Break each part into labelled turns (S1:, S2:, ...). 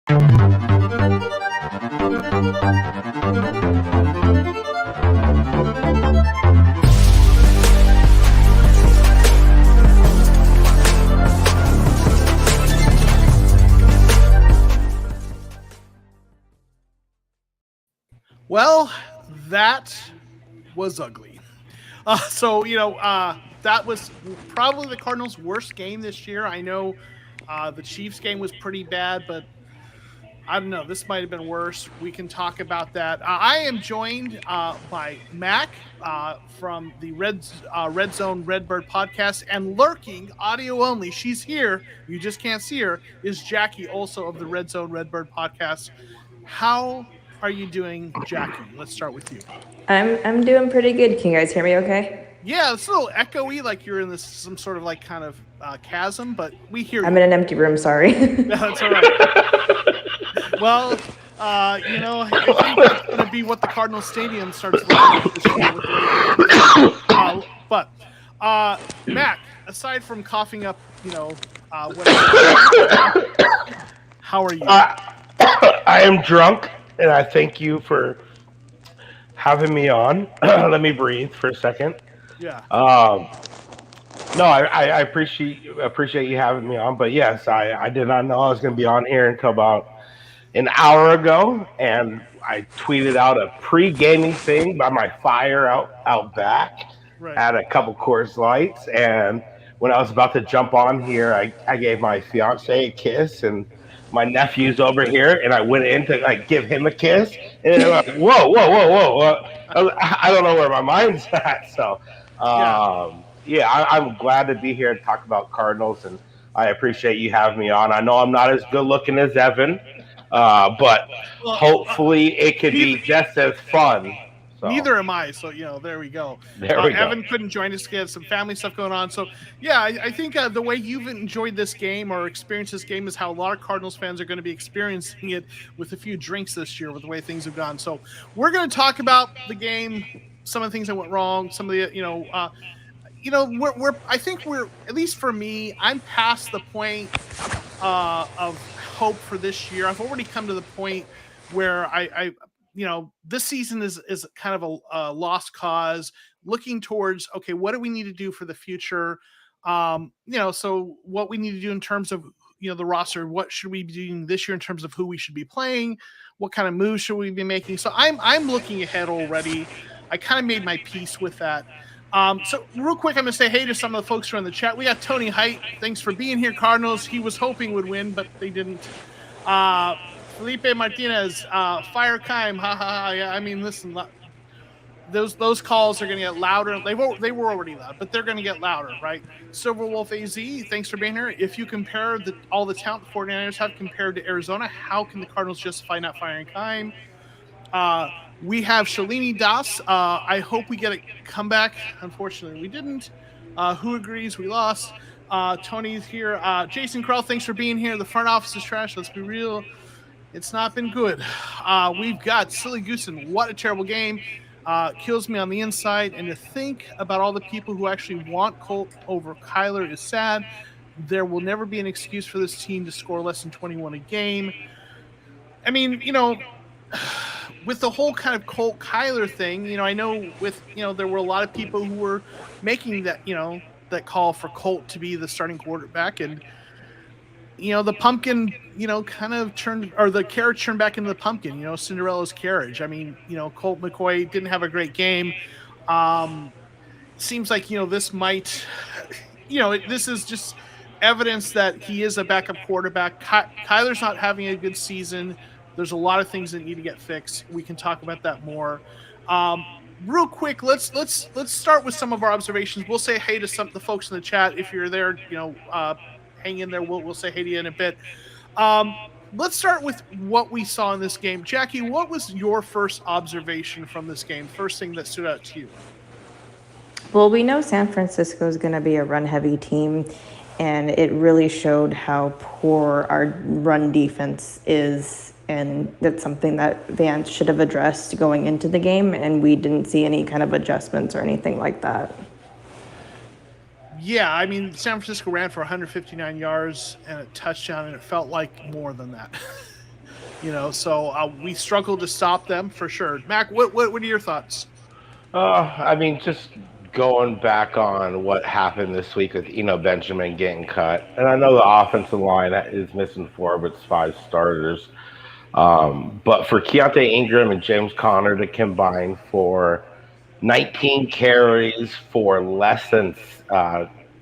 S1: Well, that was ugly. That was probably the Cardinals' worst game this year. I know the Chiefs game was pretty bad, but I don't know. This might have been worse. We can talk about that. I am joined by Mac from the Red Zone Redbird podcast, and lurking audio only. She's here. You just can't see her. Is Jackie, also of the Red Zone Redbird podcast? How are you doing, Jackie? Let's start with you.
S2: I'm doing pretty good. Can you guys hear me okay?
S1: Yeah, it's a little echoey, like you're in some sort of like kind of chasm, but we hear you.
S2: I'm in an empty room, sorry.
S1: Yeah, that's all right. Well, I think that's going to be what the Cardinals Stadium starts looking like this year. But Mac, aside from coughing up, how are you?
S3: I am drunk, and I thank you for having me on. Let me breathe for a second.
S1: Yeah.
S3: No, I appreciate you having me on, but yes, I did not know I was going to be on here until about an hour ago, and I tweeted out a pre-gaming thing by my fire out back.
S1: Right.
S3: Had a couple Coors Lights, and when I was about to jump on here, I gave my fiance a kiss, and my nephew's over here, and I went in to like give him a kiss, and I'm like, whoa. I don't know where my mind's at. So, I'm glad to be here and talk about Cardinals, and I appreciate you having me on. I know I'm not as good looking as Evan, but hopefully it could be just as fun. So.
S1: Neither am I, so there we go.
S3: There we go.
S1: Evan couldn't join us because some family stuff going on. So yeah, I think the way you've enjoyed this game or experienced this game is how a lot of Cardinals fans are going to be experiencing it with a few drinks this year with the way things have gone. So we're going to talk about the game, some of the things that went wrong, some of the I think we're, at least for me, I'm past the point of hope for this year. I've already come to the point where this season is kind of a lost cause, looking towards, okay, what do we need to do for the future? So what we need to do in terms of, the roster, what should we be doing this year in terms of who we should be playing? What kind of moves should we be making? So I'm looking ahead already. I kind of made my peace with that. So real quick, I'm going to say hey to some of the folks who are in the chat. We got Tony Height. Thanks for being here, Cardinals. He was hoping would win, but they didn't. Felipe Martinez, fire Keim, ha ha ha. Yeah, I mean, listen, those calls are going to get louder. They were already loud, but they're going to get louder, right? Silver Wolf AZ, thanks for being here. If you compare all the talent the 49ers have compared to Arizona, how can the Cardinals justify not firing Keim? We have Shalini Das. I hope we get a comeback. Unfortunately, we didn't. Who agrees? We lost. Tony's here. Jason Krell, thanks for being here. The front office is trash. Let's be real. It's not been good. We've got Silly Goosen. What a terrible game. Kills me on the inside. And to think about all the people who actually want Colt over Kyler is sad. There will never be an excuse for this team to score less than 21 a game. I mean, with the whole kind of Colt Kyler thing, I know there were a lot of people who were making that, that call for Colt to be the starting quarterback. And, the pumpkin, kind of turned, or the carriage turned back into the pumpkin, Cinderella's carriage. I mean, Colt McCoy didn't have a great game. Seems like, this might, this is just evidence that he is a backup quarterback. Kyler's not having a good season. There's a lot of things that need to get fixed. We can talk about that more. Real quick, let's start with some of our observations. We'll say hey to some of the folks in the chat. If you're there, hang in there. We'll say hey to you in a bit. Let's start with what we saw in this game. Jackie, what was your first observation from this game? First thing that stood out to you?
S2: Well, we know San Francisco is going to be a run-heavy team, and it really showed how poor our run defense is, and that's something that Vance should have addressed going into the game, and we didn't see any kind of adjustments or anything like that.
S1: Yeah, I mean, San Francisco ran for 159 yards and a touchdown, and it felt like more than that. So we struggled to stop them for sure. Mac, what are your thoughts?
S3: I mean, just going back on what happened this week with Benjamin getting cut, and I know the offensive line is missing four of its five starters. But for Keontae Ingram and James Conner to combine for 19 carries for less than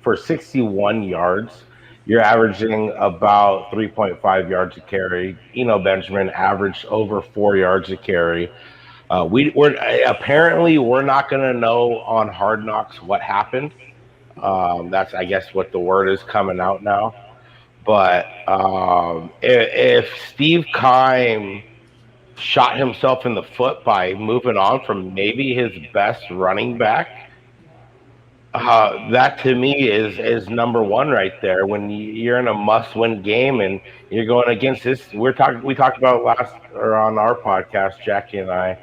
S3: for 61 yards, you're averaging about 3.5 yards a carry. Benjamin averaged over 4 yards a carry. We're apparently we're not going to know on Hard Knocks what happened. That's I guess what the word is coming out now. But if Steve Keim shot himself in the foot by moving on from maybe his best running back, that to me is number one right there. When you're in a must-win game and you're going against this, we talked about last or on our podcast, Jackie and I,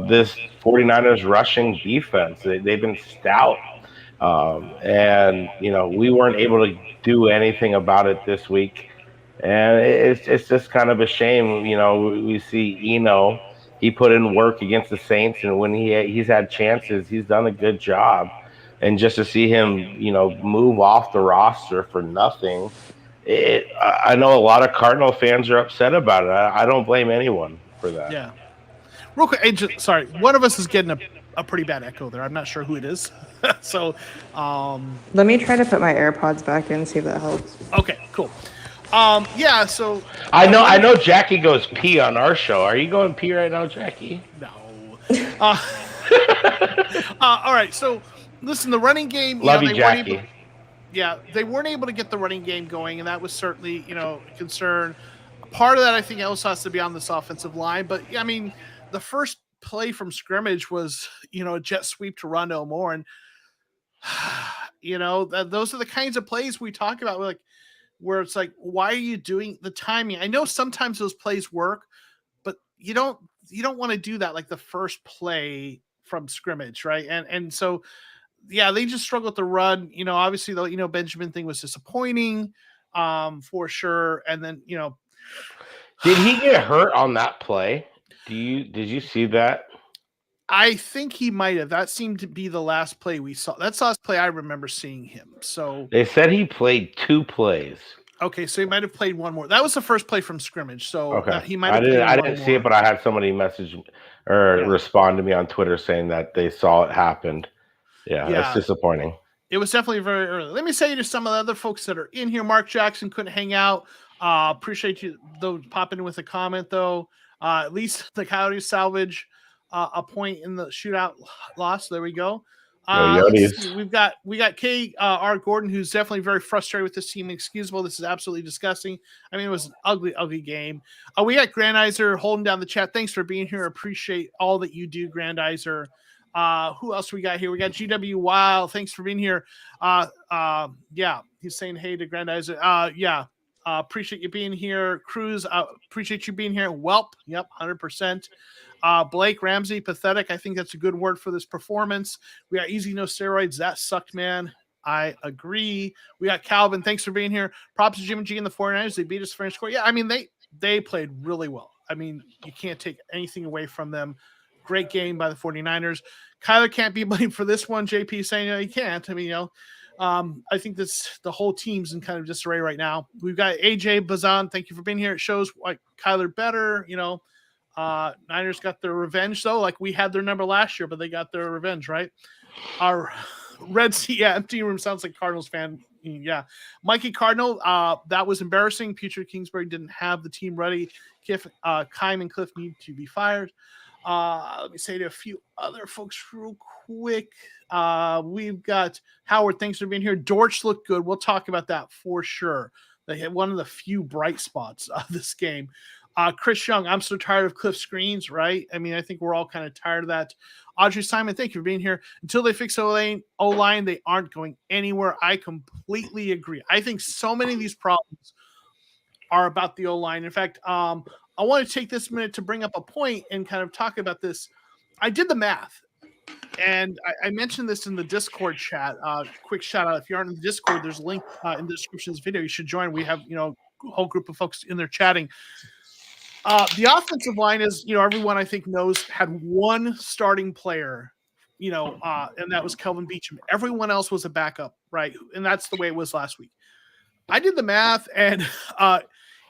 S3: this 49ers rushing defense. They've been stout. And we weren't able to do anything about it this week, and it's just kind of a shame. We see he put in work against the Saints, and when he's had chances, he's done a good job. And just to see him, move off the roster for nothing, I know a lot of Cardinal fans are upset about it. I don't blame anyone for that.
S1: Yeah. Real quick, sorry, one of us is getting a pretty bad echo there. I'm not sure who it is. So,
S2: let me try to put my AirPods back in, see if that helps.
S1: Okay, cool. Yeah, so
S3: I know Jackie goes pee on our show. Are you going pee right now, Jackie?
S1: No. All right, so listen, the running game.
S3: Love you, Jackie.
S1: They weren't able to get the running game going, and that was certainly a concern. Part of that, I think, also has to be on this offensive line. But I mean, the first play from scrimmage was a jet sweep to Rondale Moore, and those are the kinds of plays we talk about, like where it's like, why are you doing the timing? I know sometimes those plays work, but you don't want to do that like the first play from scrimmage, right? And so they just struggled to run. Obviously the Benjamin thing was disappointing, for sure. And then
S3: did he get hurt on that play? Did you see that?
S1: I think he might have. That seemed to be the last play we saw. That's the last play I remember seeing him. So
S3: they said he played 2 plays.
S1: Okay, so he might have played one more. That was the first play from scrimmage. So
S3: okay.
S1: He might have.
S3: I didn't see it, but I had somebody message or respond to me on Twitter saying that they saw it happened. Yeah, that's disappointing.
S1: It was definitely very early. Let me say to some of the other folks that are in here, Mark Jackson couldn't hang out. Appreciate you though popping in with a comment though. At least the Coyotes salvage a point in the shootout loss. There we go. We got K R Gordon, who's definitely very frustrated with this team. Excusable. This is absolutely disgusting. I mean, it was an ugly game. We got Grandizer holding down the chat. Thanks for being here. Appreciate all that you do, Grandizer. Who else we got here? We got GW Wild. Thanks for being here. He's saying hey to Grandizer. Appreciate you being here. Cruz, appreciate you being here. Welp, yep, 100%. Blake Ramsey, pathetic. I think that's a good word for this performance. We got easy, no steroids. That sucked, man. I agree. We got Calvin. Thanks for being here. Props to Jim and G and the 49ers. They beat us fair and score. Yeah, I mean, they played really well. I mean, you can't take anything away from them. Great game by the 49ers. Kyler can't be blamed for this one. JP saying, no, he can't. I mean, I think the whole team's in kind of disarray right now. We've got AJ Bazan. Thank you for being here. It shows like Kyler better, Niners got their revenge, though. Like we had their number last year, but they got their revenge, right? Our Red Sea empty room sounds like Cardinals fan. Yeah. Mikey Cardinal, that was embarrassing. Peter Kingsbury didn't have the team ready. Keim and Cliff need to be fired. Let me say to a few other folks real quick. We've got Howard. Thanks for being here. Dortch looked good. We'll talk about that for sure. They had one of the few bright spots of this game. Chris Young, I'm so tired of Cliff screens, right? I mean, I think we're all kind of tired of that. Audrey Simon, thank you for being here. Until they fix O-line, they aren't going anywhere. I completely agree. I think so many of these problems are about the O-line. In fact, I want to take this minute to bring up a point and kind of talk about this. I did the math, and I mentioned this in the Discord chat. Quick shout out. If you aren't in the Discord, there's a link in the description of this video. You should join. We have, a whole group of folks in there chatting. The offensive line is, everyone I think knows had one starting player, and that was Kelvin Beachum. Everyone else was a backup, right? And that's the way it was last week. I did the math, and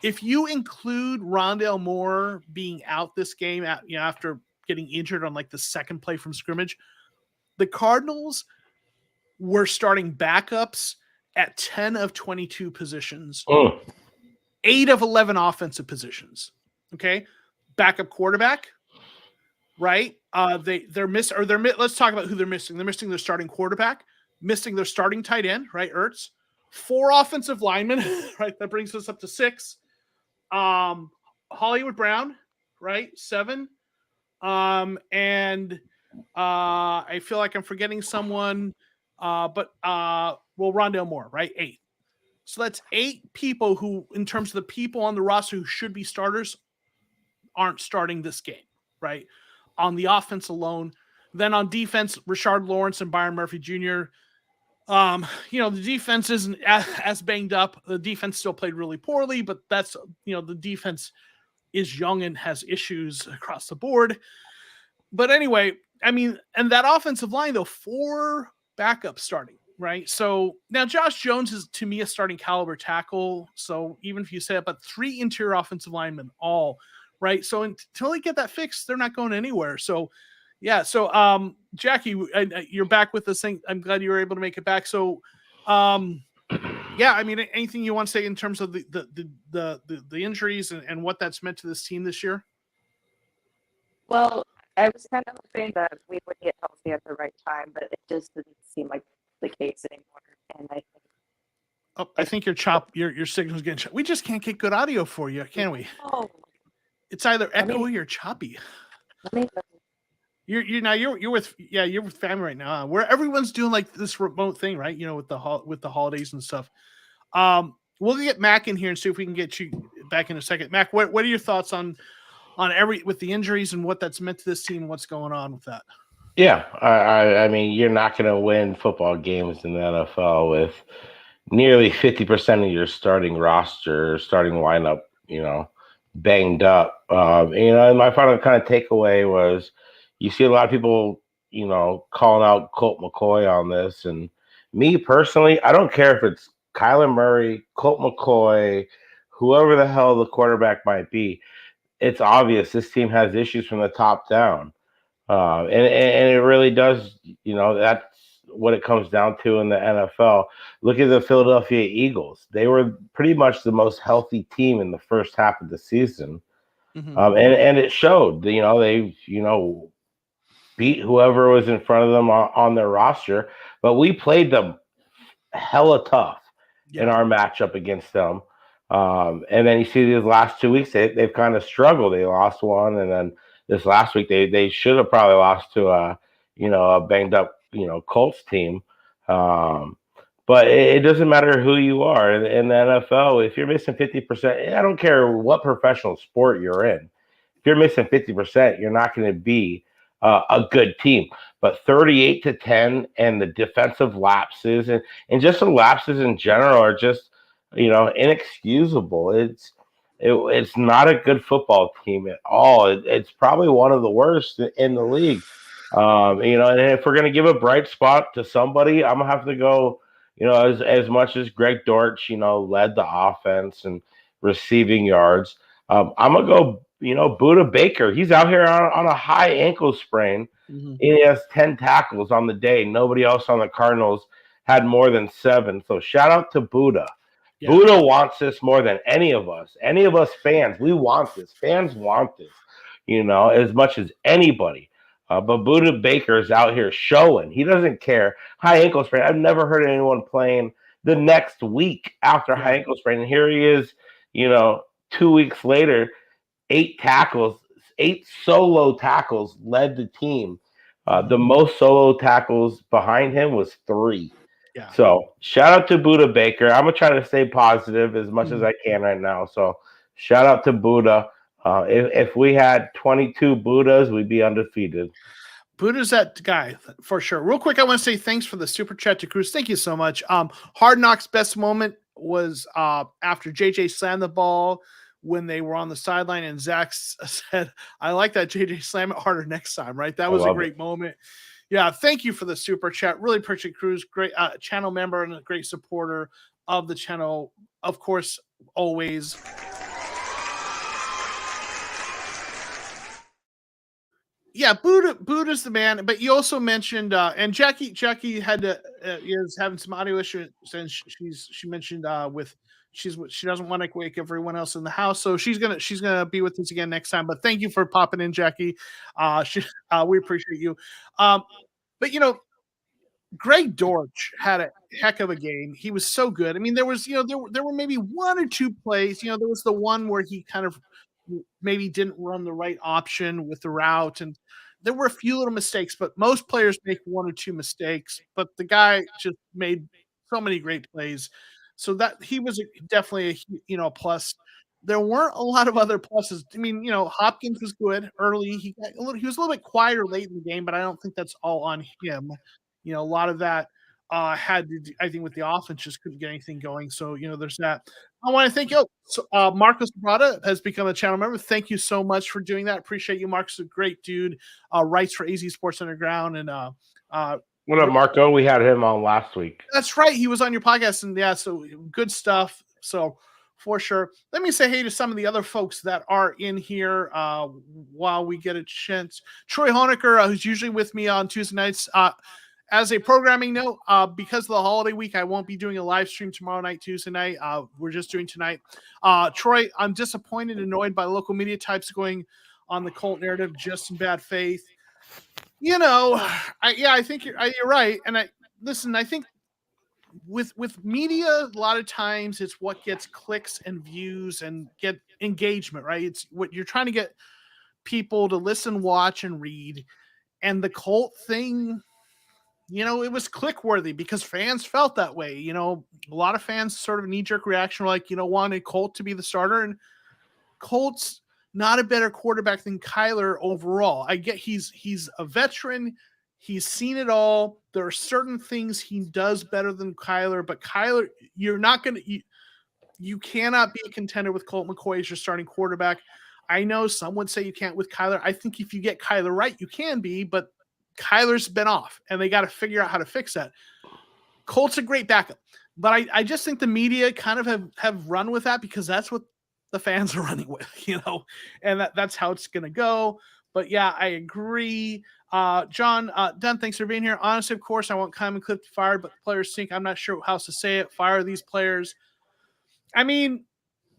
S1: if you include Rondale Moore being out this game, after getting injured on like the second play from scrimmage, the Cardinals were starting backups at 10 of 22 positions, 8 of 11 offensive positions. Okay, backup quarterback, right? Let's talk about who they're missing. They're missing their starting quarterback, missing their starting tight end, right? Ertz. 4 offensive linemen, right? That brings us up to 6. Hollywood Brown, right? 7. And I feel like I'm forgetting someone, but Rondale Moore, right? 8. So that's 8 people who, in terms of the people on the roster who should be starters, aren't starting this game, right? On the offense alone. Then on defense, Rashard Lawrence and Byron Murphy Jr. The defense isn't as banged up. The defense still played really poorly, but that's, the defense is young and has issues across the board. But anyway, and that offensive line, though, 4 backups starting, right? So now Josh Jones is, to me, a starting caliber tackle. So even if you say it, but 3 interior offensive linemen all, right? So until they get that fixed, they're not going anywhere. So, yeah. So, Jackie, you're back with this thing. I'm glad you were able to make it back. So, anything you want to say in terms of the injuries and what that's meant to this team this year?
S2: Well, I was kind of hoping that we would get healthy at the right time, but it just didn't seem like the case anymore. And
S1: I think your signal's getting choppy. We just can't get good audio for you, can we?
S2: Oh,
S1: it's either echoey or choppy. You're with family right now, where everyone's doing like this remote thing, right? With the holidays and stuff. We'll get Mac in here and see if we can get you back in a second. Mac, what are your thoughts on with the injuries and what that's meant to this team? What's going on with that?
S3: Yeah, I mean, you're not going to win football games in the NFL with nearly 50% of your starting roster, starting lineup, banged up. And my final kind of takeaway was you see a lot of people, calling out Colt McCoy on this. And me personally, I don't care if it's Kyler Murray, Colt McCoy, whoever the hell the quarterback might be. It's obvious this team has issues from the top down. And it really does, that's what it comes down to in the NFL. Look at the Philadelphia Eagles. They were pretty much the most healthy team in the first half of the season.
S1: Mm-hmm.
S3: And it showed, they, beat whoever was in front of them on their roster, but we played them hella tough in our matchup against them. And then you see these last 2 weeks, they've kind of struggled. They lost one, and then this last week they should have probably lost to a banged up Colts team. But it doesn't matter who you are in the NFL. If you're missing 50%, I don't care what professional sport you're in. If you're missing 50%, you're not going to be a good team. But 38-10 and the defensive lapses and just the lapses in general are just inexcusable. It's not a good football team at all. It's probably one of the worst in the league. And if we're gonna give a bright spot to somebody, I'm gonna have to go. As much as Greg Dortch, led the offense and receiving yards, I'm gonna go. Budda Baker. He's out here on a high ankle sprain.
S1: Mm-hmm.
S3: He has 10 tackles on the day. Nobody else on the Cardinals had more than 7. So shout out to Budda. Yeah. Budda wants this more than any of us. Any of us fans, we want this. Fans want this, as much as anybody. But Budda Baker is out here showing. He doesn't care. High ankle sprain. I've never heard of anyone playing the next week after high ankle sprain. And here he is, 2 weeks later, 8 tackles, 8 solo tackles led the team. The most solo tackles behind him was 3.
S1: Yeah.
S3: So shout out to Budda Baker. I'm gonna try to stay positive as much as I can right now. So shout out to Budda. If we had 22 Buddas, we'd be undefeated.
S1: Budda's that guy for sure. Real quick, I want to say thanks for the super chat to Cruz. Thank you so much. Hard Knocks best moment was after JJ slammed the ball when they were on the sideline, and Zach said, "I like that, JJ. Slam it harder next time." Right? That
S3: I
S1: was a
S3: love it.
S1: great moment. Yeah, thank you for the super chat. Really appreciate Cruz, great channel member and a great supporter of the channel. Of course, always. Yeah, Buddha's the man. But you also mentioned and Jackie had to is having some audio issues, and she mentioned with she doesn't want to wake everyone else in the house, so she's gonna be with us again next time. But thank you for popping in, Jackie. We appreciate you. Um, but Greg Dortch had a heck of a game. He was so good. I mean, there was, there were maybe one or two plays. There was the one where he kind of maybe didn't run the right option with the route, and there were a few little mistakes. But most players make one or two mistakes. But the guy just made so many great plays, so that he was definitely a plus. There weren't a lot of other pluses. I mean, Hopkins was good early. He was a little bit quieter late in the game, but I don't think that's all on him. A lot of that had to do, I think, with the offense, just couldn't get anything going. So, there's that. I want to thank you. So, Marcos Prada has become a channel member. Thank you so much for doing that. Appreciate you. Marcos is a great dude. Writes for AZ Sports Underground. And
S3: What up, Marco? We had him on last week.
S1: that's right. He was on your podcast. And yeah, so good stuff. So, for sure. Let me say hey to some of the other folks that are in here while we get a chance. Troy Honecker, who's usually with me on Tuesday nights. As a programming note, because of the holiday week, I won't be doing a live stream tomorrow night, Tuesday night. We're just doing tonight. Troy, I'm disappointed and annoyed by local media types going on the cult narrative just in bad faith. I think you're right. And I think with media, a lot of times it's what gets clicks and views and get engagement, right? It's what you're trying to get people to listen, watch, and read. And the cult thing, it was click worthy because fans felt that way. A lot of fans sort of knee jerk reaction, like, wanted Colt to be the starter, and Colt's not a better quarterback than Kyler overall. I get he's a veteran. He's seen it all. There are certain things he does better than Kyler, but Kyler, you cannot be a contender with Colt McCoy as your starting quarterback. I know some would say you can't with Kyler. I think if you get Kyler right, you can be, but Kyler's been off, and they got to figure out how to fix that. Colt's a great backup, but I just think the media kind of have run with that because that's what the fans are running with, and that's how it's going to go. But yeah, I agree. John Dunn, thanks for being here. Honestly, of course, I want Kyman Cliff fired, but the players think I'm not sure how else to say it. Fire these players. I mean,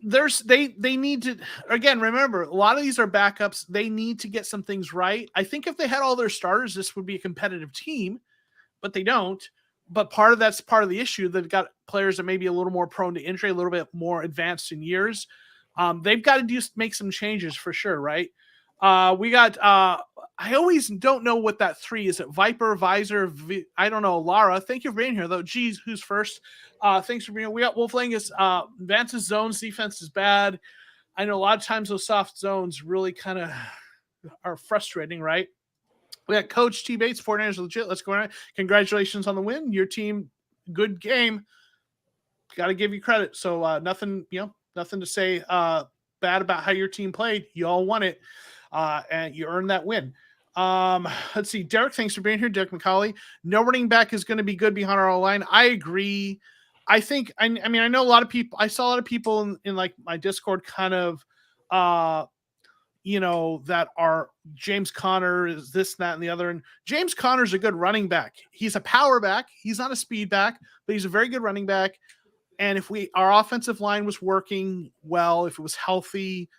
S1: they need to, again, remember, a lot of these are backups. They need to get some things right. I think if they had all their starters, this would be a competitive team, but they don't. But that's part of the issue. They've got players that may be a little more prone to injury, a little bit more advanced in years. They've got to make some changes for sure, right? We got I always don't know what that 3 is. It Viper, Visor, I don't know. Lara, thank you for being here though. Geez, who's first? Thanks for being here. We got Wolflangus. Vance's zones defense is bad. I know a lot of times those soft zones really kind of are frustrating, right? We got Coach T Bates, 49ers legit. Let's go on. Congratulations on the win. Your team, good game. Got to give you credit. So nothing to say bad about how your team played. You all won it. And you earned that win. Let's see. Derek, thanks for being here. Derek McCauley. No running back is going to be good behind our line. I agree. I think, I mean, I know a lot of people, I saw a lot of people in like my Discord kind of, that are James Conner is this, that, and the other. And James Conner's a good running back. He's a power back. He's not a speed back, but he's a very good running back. And if our offensive line was working well, if it was healthy,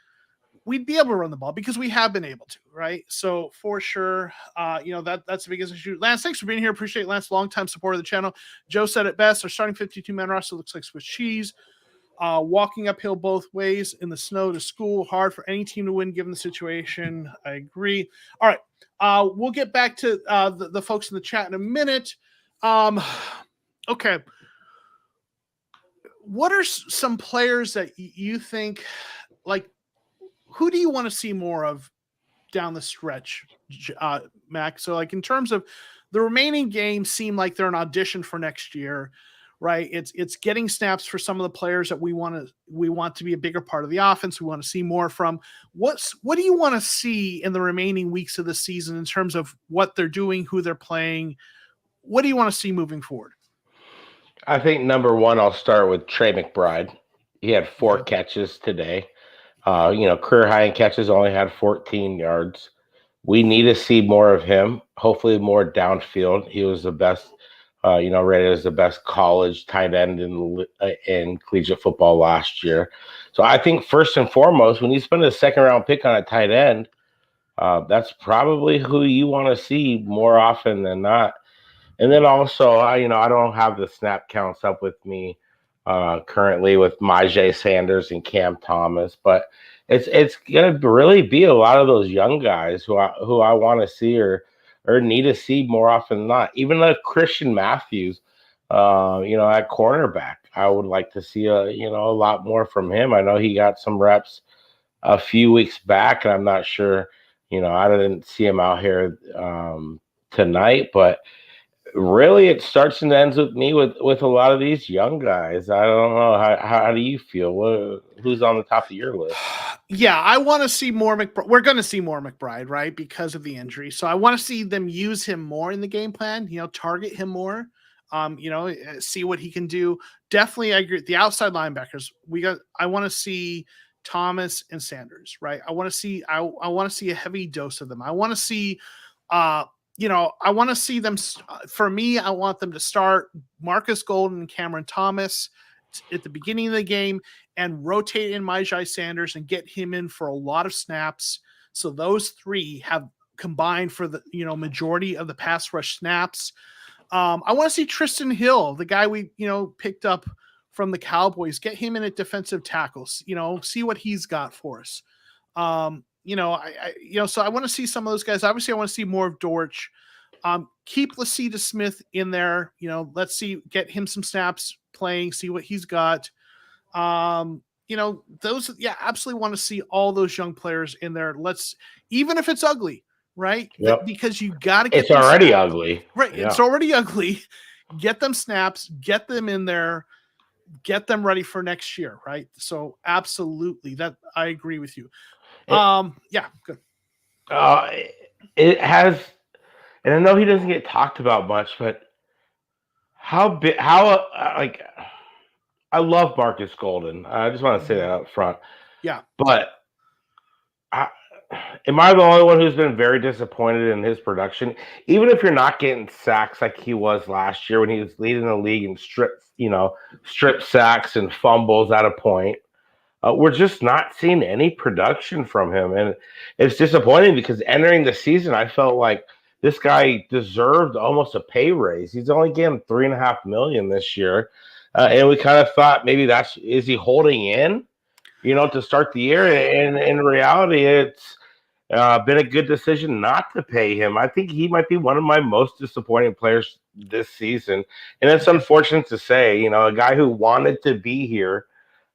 S1: we'd be able to run the ball because we have been able to, right? So for sure, that's the biggest issue. Lance, thanks for being here. Appreciate Lance, longtime supporter of the channel. Joe said it best. Our starting 52-man roster looks like Swiss cheese. Walking uphill both ways in the snow to school, hard for any team to win given the situation. I agree. All right. We'll get back to the folks in the chat in a minute. Okay. What are some players that you think, like, who do you want to see more of down the stretch, Mac? So, like, in terms of the remaining games seem like they're an audition for next year. right? It's getting snaps for some of the players that we want to be a bigger part of the offense. We want to see more from. What do you want to see in the remaining weeks of the season in terms of what they're doing, who they're playing? What do you want to see moving forward?
S3: I think number one, I'll start with Trey McBride. He had four
S1: Okay.
S3: catches today. Career high in catches, only had 14 yards. We need to see more of him. Hopefully, more downfield. He was the best, rated as the best college tight end in collegiate football last year. So I think first and foremost, when you spend a second round pick on a tight end, that's probably who you want to see more often than not. And then also, I don't have the snap counts up with me currently with Myjai Sanders and Cam Thomas, but it's gonna really be a lot of those young guys who I want to see or need to see more often than not. Even the Christian Matthews, at cornerback, I would like to see a lot more from him. I know he got some reps a few weeks back, and I'm not sure. I didn't see him out here tonight, but really, it starts and ends with me with a lot of these young guys. I don't know. How do you feel? Who's on the top of your list?
S1: Yeah, I want to see more McBride. We're going to see more McBride, right? Because of the injury. So I want to see them use him more in the game plan, target him more, see what he can do. Definitely, I agree. The outside linebackers, I want to see Thomas and Sanders, right? I want to see a heavy dose of them. I want to see, I want to see them. For me, I want them to start Marcus Golden and Cameron Thomas at the beginning of the game and rotate in Myjai Sanders and get him in for a lot of snaps. So those three have combined for the majority of the pass rush snaps. I want to see Tristan Hill, the guy we picked up from the Cowboys, get him in at defensive tackles. See what he's got for us. So I want to see some of those guys. Obviously, I want to see more of Dortch. Keep Lacita Smith in there. Let's get him some snaps playing, see what he's got. Absolutely want to see all those young players in there. Even if it's ugly, right?
S3: Yep.
S1: Because you got to get
S3: it's already
S1: snaps.
S3: Ugly.
S1: Right. Yeah. It's already ugly. Get them snaps, get them in there, get them ready for next year. Right. So absolutely that I agree with you. Yeah, good.
S3: It has, and I know he doesn't get talked about much, but I love Marcus Golden. I just want to say that up front.
S1: Yeah.
S3: But am I the only one who's been very disappointed in his production? Even if you're not getting sacks like he was last year when he was leading the league in strip sacks and fumbles at a point, we're just not seeing any production from him. And it's disappointing because entering the season, I felt like this guy deserved almost a pay raise. He's only getting $3.5 million this year. And we kind of thought maybe is he holding in, to start the year? And in reality, it's been a good decision not to pay him. I think he might be one of my most disappointing players this season. And it's unfortunate to say, a guy who wanted to be here,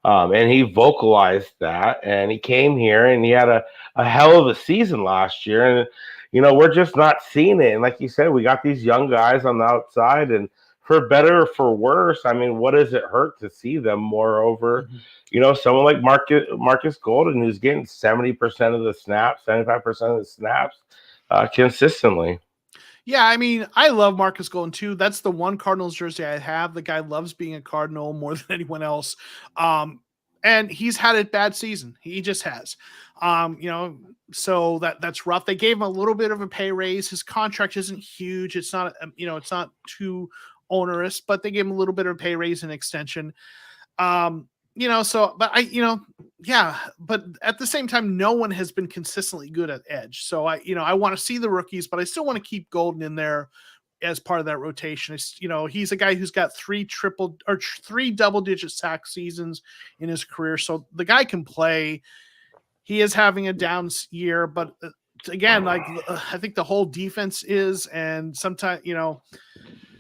S3: and he vocalized that, and he came here and he had a hell of a season last year. And, we're just not seeing it. And like you said, we got these young guys on the outside, and for better or for worse, I mean, what does it hurt to see them more over, someone like Marcus Golden, who's getting 70% of the snaps, 75% of the snaps consistently.
S1: Yeah, I mean, I love Marcus Golden too. That's the one Cardinals jersey I have. The guy loves being a Cardinal more than anyone else. And he's had a bad season. He just has. So that's rough. They gave him a little bit of a pay raise. His contract isn't huge. It's not, it's not too onerous, but they gave him a little bit of a pay raise and extension. But at the same time, no one has been consistently good at edge. So I want to see the rookies, but I still want to keep Golden in there as part of that rotation. He's a guy who's got three double-digit sack seasons in his career. So the guy can play. He is having a down year, but again, I think the whole defense is, and sometimes,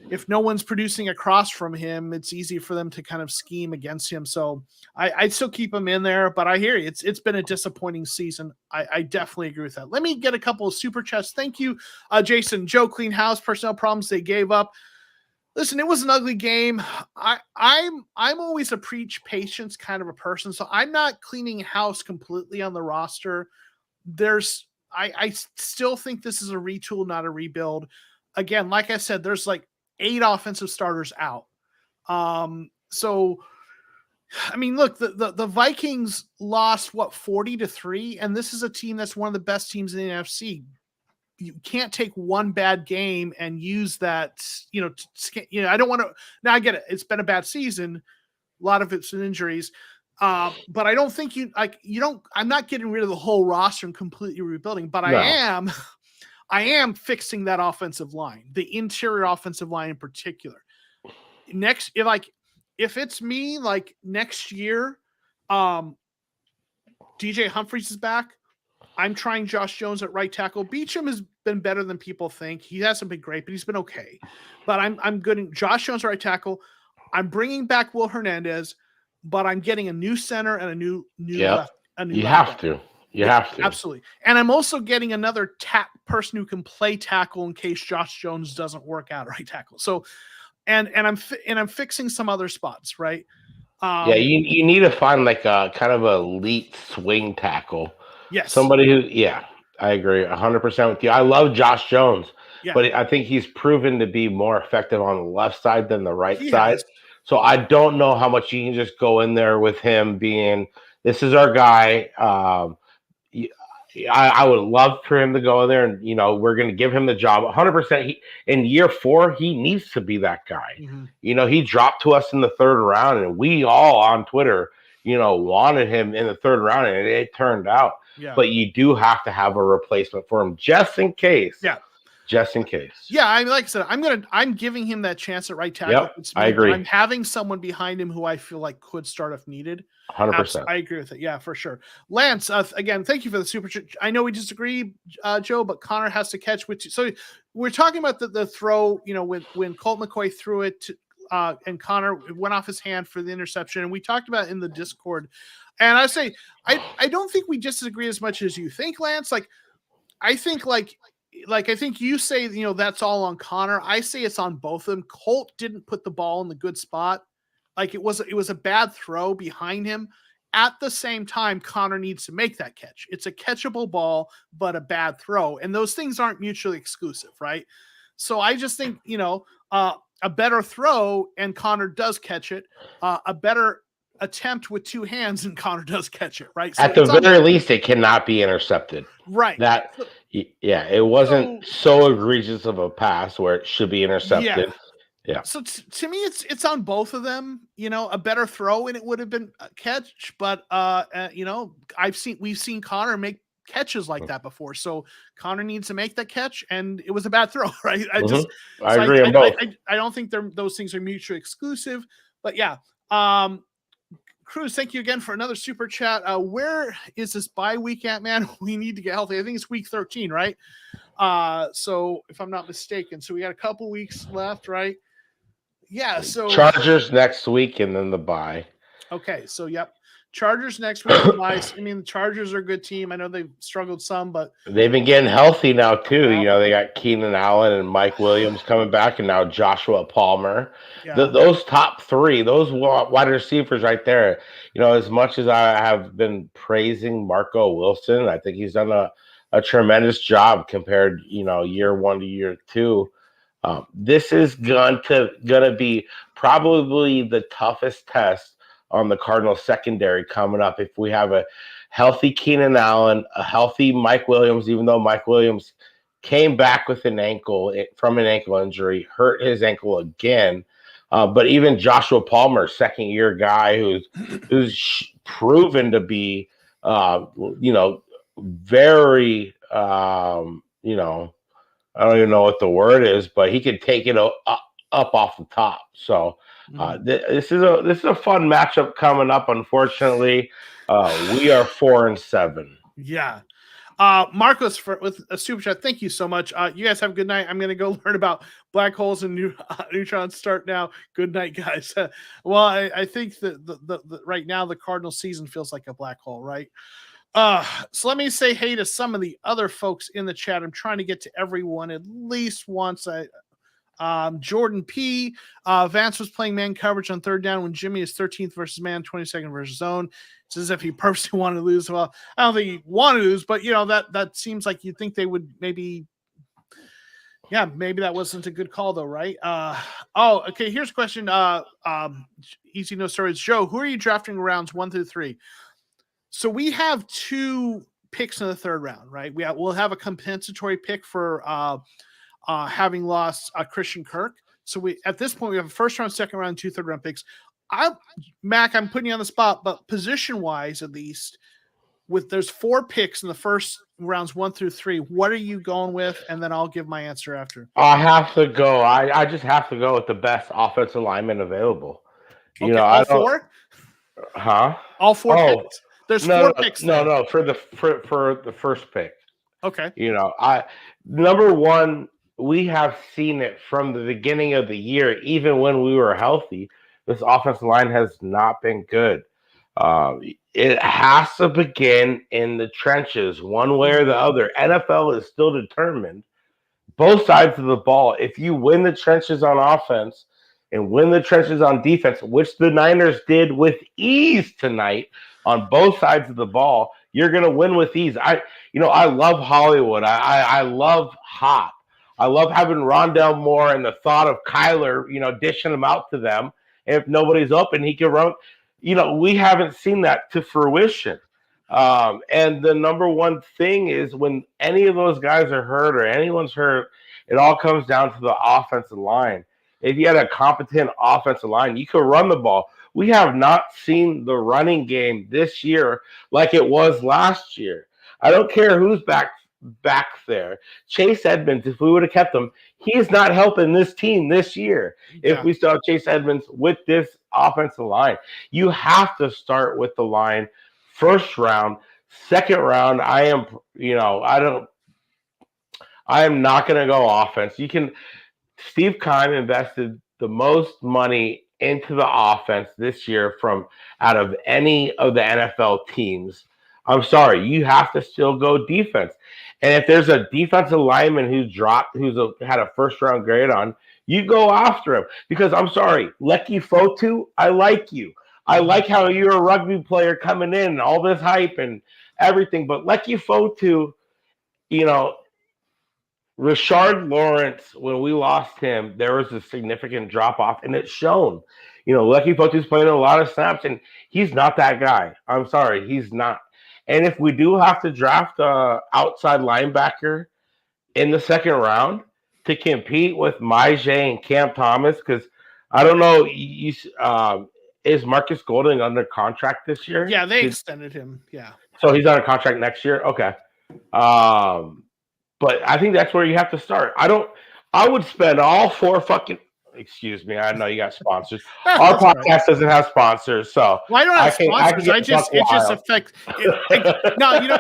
S1: if no one's producing across from him, it's easy for them to kind of scheme against him. So I'd still keep him in there, but I hear you. It's been a disappointing season. I definitely agree with that. Let me get a couple of super chats. Thank you, Jason. Joe, clean house, personnel problems they gave up. Listen, it was an ugly game. I'm always a preach patience kind of a person, so I'm not cleaning house completely on the roster. I still think this is a retool, not a rebuild. Again, like I said, there's like 8 offensive starters out. So I mean, look, the Vikings lost 40-3, and this is a team that's one of the best teams in the NFC. You can't take one bad game and use that, I don't want to. Now I get it. It's been a bad season. A lot of it's in injuries. But I don't think I'm not getting rid of the whole roster and completely rebuilding, but
S3: No.
S1: I am fixing that offensive line, the interior offensive line in particular. If it's me, like next year, DJ Humphries is back. I'm trying Josh Jones at right tackle. Beacham has been better than people think. He hasn't been great, but he's been okay. But I'm good in Josh Jones at right tackle. I'm bringing back Will Hernandez, but I'm getting a new center and a new left.
S3: You have to. You have to.
S1: Absolutely. And I'm also getting another person who can play tackle in case Josh Jones doesn't work out right tackle. So, and I'm fixing some other spots, right?
S3: You need to find like a kind of a elite swing tackle.
S1: Yes.
S3: Somebody who, I agree 100% with you. I love Josh Jones, but I think he's proven to be more effective on the left side than the right side. So I don't know how much you can just go in there with him being, this is our guy. I would love for him to go in there and, we're going to give him the job 100%. In year 4, he needs to be that guy.
S1: Mm-hmm.
S3: He dropped to us in the 3rd round, and we all on Twitter, wanted him in the 3rd round, and it turned out.
S1: Yeah.
S3: But you do have to have a replacement for him just in case.
S1: Yeah.
S3: Just in case.
S1: Yeah, like I said, I'm giving him that chance at right tackle.
S3: Yep, I agree.
S1: I'm having someone behind him who I feel like could start if needed.
S3: 100%.
S1: I agree with it. Yeah, for sure. Lance, again, thank you for the super chat. I know we disagree, Joe, but Connor has to catch with you. So we're talking about the throw, when Colt McCoy threw it and Connor went off his hand for the interception. And we talked about it in the Discord. And I say, I don't think we disagree as much as you think, Lance. I think I think you say, that's all on Connor. I say it's on both of them. Colt didn't put the ball in the good spot. It was a bad throw behind him. At the same time, Connor needs to make that catch. It's a catchable ball, but a bad throw. And those things aren't mutually exclusive, right? So I just think, a better throw and Connor does catch it. A better attempt with 2 hands and Connor does catch it, right? So
S3: at the very least, it cannot be intercepted.
S1: Right.
S3: It wasn't so egregious of a pass where it should be intercepted. Yeah.
S1: So to me, it's on both of them. A better throw and it would have been a catch, but we've seen Connor make catches like that before. So Connor needs to make that catch, and it was a bad throw, right?
S3: I agree on both.
S1: I don't think those things are mutually exclusive, but yeah. Cruz, thank you again for another super chat. Where is this bye week at, man? We need to get healthy. I think it's week 13, right? So if I'm not mistaken, so we got a couple weeks left, right? Yeah. So
S3: Chargers next week, and then the bye.
S1: Okay. So yep. Chargers next week. I mean, the Chargers are a good team. I know they've struggled some, but
S3: they've been getting healthy now too. They got Keenan Allen and Mike Williams coming back, and now Joshua Palmer. Those top 3, those wide receivers right there. As much as I have been praising Marco Wilson, I think he's done a tremendous job compared, year 1 to year 2. This is gonna be probably the toughest test on the Cardinals secondary coming up. If we have a healthy Keenan Allen, a healthy Mike Williams, even though Mike Williams came back with from an ankle injury, hurt his ankle again. But even Joshua Palmer, 2nd-year guy who's proven to be, very, I don't even know what the word is, but he could take it up off the top. So this is a fun matchup coming up. Unfortunately, we are 4-7.
S1: Yeah. Marcos with a super chat. Thank you so much. You guys have a good night. I'm going to go learn about black holes and neutrons start now. Good night, guys. Well, I think that the right now the Cardinals season feels like a black hole, right? So let me say hey to some of the other folks in the chat. I'm trying to get to everyone at least once. Jordan P. Vance was playing man coverage on third down when Jimmy is 13th versus man, 22nd versus zone. It's as if he purposely wanted to lose. Well, I don't think he wanted to lose, but that seems like you'd think they would maybe. Yeah, maybe that wasn't a good call though, right? Okay. Here's a question. Easy no stories. Joe, who are you drafting rounds 1 through 3? So we have 2 picks in the third round, right? We'll have a compensatory pick for having lost Christian Kirk. So at this point we have a first round, second round, 2 third round picks. Mac, I'm putting you on the spot, but position wise, at least, there's 4 picks in the first rounds 1 through 3. What are you going with? And then I'll give my answer after.
S3: I have to go. I just have to go with the best offensive lineman available.
S1: Okay, all 4?
S3: Huh?
S1: All 4 picks? There's 4 picks.
S3: No, for the first pick.
S1: Okay.
S3: Number one, we have seen it from the beginning of the year, even when we were healthy. This offensive line has not been good. It has to begin in the trenches, one way or the other. NFL is still determined, both sides of the ball. If you win the trenches on offense and win the trenches on defense, which the Niners did with ease tonight on both sides of the ball, you're going to win with ease. I love Hollywood. I love Hop. I love having Rondell Moore and the thought of Kyler, dishing them out to them. And if nobody's open, he can run. We haven't seen that to fruition. And the number one thing is when any of those guys are hurt or anyone's hurt, it all comes down to the offensive line. If you had a competent offensive line, you could run the ball. We have not seen the running game this year like it was last year. I don't care who's back there. Chase Edmonds, if we would have kept him, he's not helping this team this year. If we still have Chase Edmonds with this offensive line, you have to start with the line. First round, second round, I am not going to go offense. Steve Keim invested the most money into the offense this year from out of any of the NFL teams. I'm sorry, you have to still go defense. And if there's a defensive lineman who's had a first round grade on, you go after him. Because I'm sorry, Lecky Fotu, I like you. I like how you're a rugby player coming in and all this hype and everything. But Lecky Fotu, Rashard Lawrence, when we lost him, there was a significant drop off, and it's shown. Lecky Fotu's playing a lot of snaps, and he's not that guy. I'm sorry, he's not. And if we do have to draft an outside linebacker in the second round to compete with Maje and Cam Thomas, because I don't know, is Marcus Golding under contract this year?
S1: Yeah, they extended him. Yeah.
S3: So he's on a contract next year? Okay. But I think that's where you have to start. I would spend all 4 fucking. Excuse me. I know you got sponsors. Our podcast doesn't have sponsors, so
S1: I don't have sponsors. It just affects.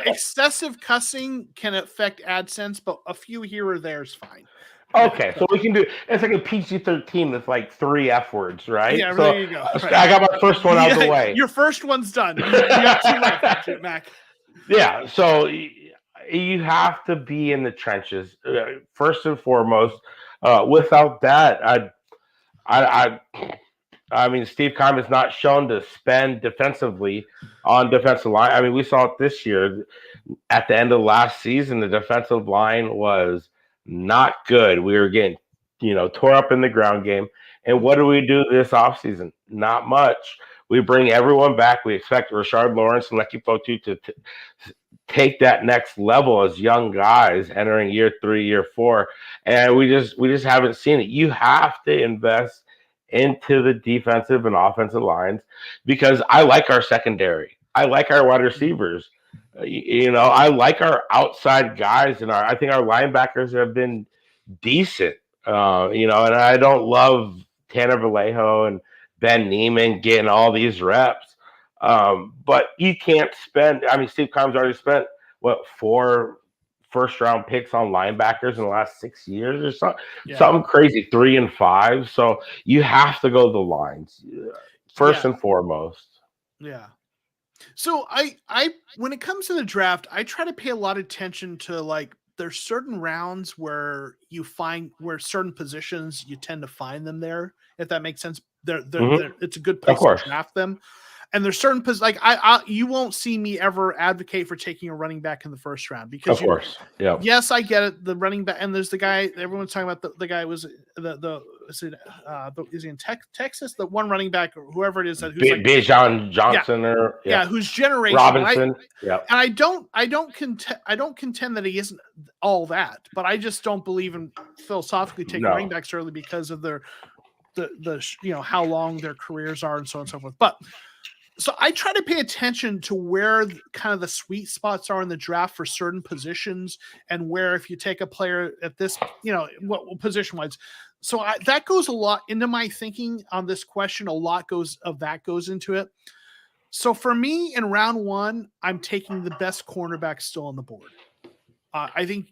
S1: Excessive cussing can affect AdSense, but a few here or there is fine.
S3: Okay, so we can do. It's like a PG-13 with like 3 F words, right?
S1: Yeah,
S3: so
S1: there you go. Right.
S3: I got my first one out of the way.
S1: Your first one's done. You got 2 left, Mac.
S3: Yeah, so you have to be in the trenches first and foremost. Without that, I mean, Steve Keim is not shown to spend defensively on defensive line. I mean, we saw it this year. At the end of last season, the defensive line was not good. We were getting, tore up in the ground game. And what do we do this offseason? Not much. We bring everyone back. We expect Rashard Lawrence and Lecky Fotu to take that next level as young guys entering year 3, year 4. And we just haven't seen it. You have to invest into the defensive and offensive lines because I like our secondary. I like our wide receivers. I like our outside guys, and I think our linebackers have been decent. And I don't love Tanner Vallejo and Ben Neiman getting all these reps. But you can't spend. I mean, Steve Keim's already spent 4 first-round picks on linebackers in the last 6 years or something. Yeah. Something crazy, 3 and 5. So you have to go the lines first and foremost.
S1: Yeah. So I when it comes to the draft, I try to pay a lot of attention to like there's certain rounds where you find where certain positions you tend to find them there, if that makes sense. It's a good
S3: Of
S1: place to
S3: course.
S1: draft them. And there's certain like you won't see me ever advocate for taking a running back in the first round because
S3: Of course. Yeah.
S1: yes, I get it. The running back, and there's the guy everyone's talking about. The guy was is he in Texas? The one running back or whoever it is that who's like
S3: Bijan Johnson
S1: who's generational,
S3: Robinson.
S1: right?
S3: Yeah.
S1: And I don't contend that he isn't all that, but I just don't believe in philosophically taking running backs early because of the how long their careers are and so on and so forth. But so I try to pay attention to where kind of the sweet spots are in the draft for certain positions, and where if you take a player at this, what position wise. So that goes a lot into my thinking on this question. A lot goes into it. So for me, in round one, I'm taking the best cornerback still on the board. I think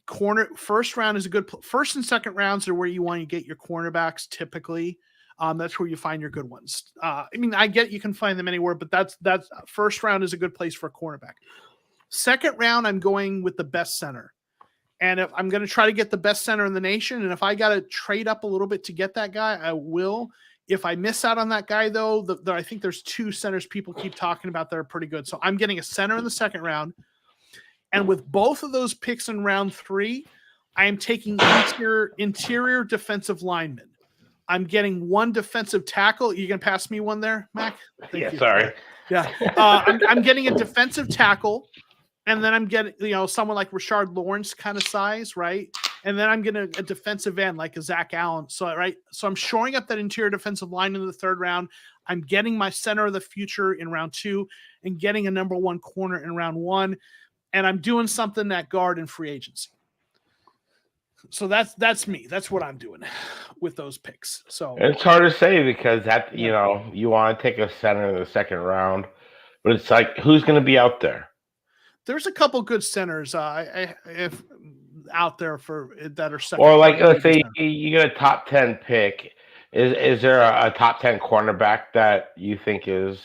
S1: first round is a good first and second rounds are where you want to get your cornerbacks typically. That's where you find your good ones. I mean, I get you can find them anywhere, but that's first round is a good place for a cornerback. Second round, I'm going with the best center. And if I'm going to try to get the best center in the nation, and if I got to trade up a little bit to get that guy, I will. If I miss out on that guy, though, I think there's two centers people keep talking about that are pretty good. So I'm getting a center in the second round. And with both of those picks in round 3, I am taking interior defensive linemen. I'm getting one defensive tackle. You gonna pass me one there, Mac?
S3: Thank you. Sorry.
S1: Yeah. I'm getting a defensive tackle, and then I'm getting someone like Rashard Lawrence kind of size, right? And then I'm getting a defensive end like a Zach Allen. So I'm shoring up that interior defensive line in the third round. I'm getting my center of the future in round 2, and getting a number 1 corner in round 1, and I'm doing something at guard in free agency. So that's me. That's what I'm doing with those picks. So
S3: it's hard to say because you want to take a center in the second round, but it's like who's going to be out there?
S1: There's a couple good centers if out there for that are second.
S3: Or like let's say you get a top 10 pick. Is there a top 10 cornerback that you think is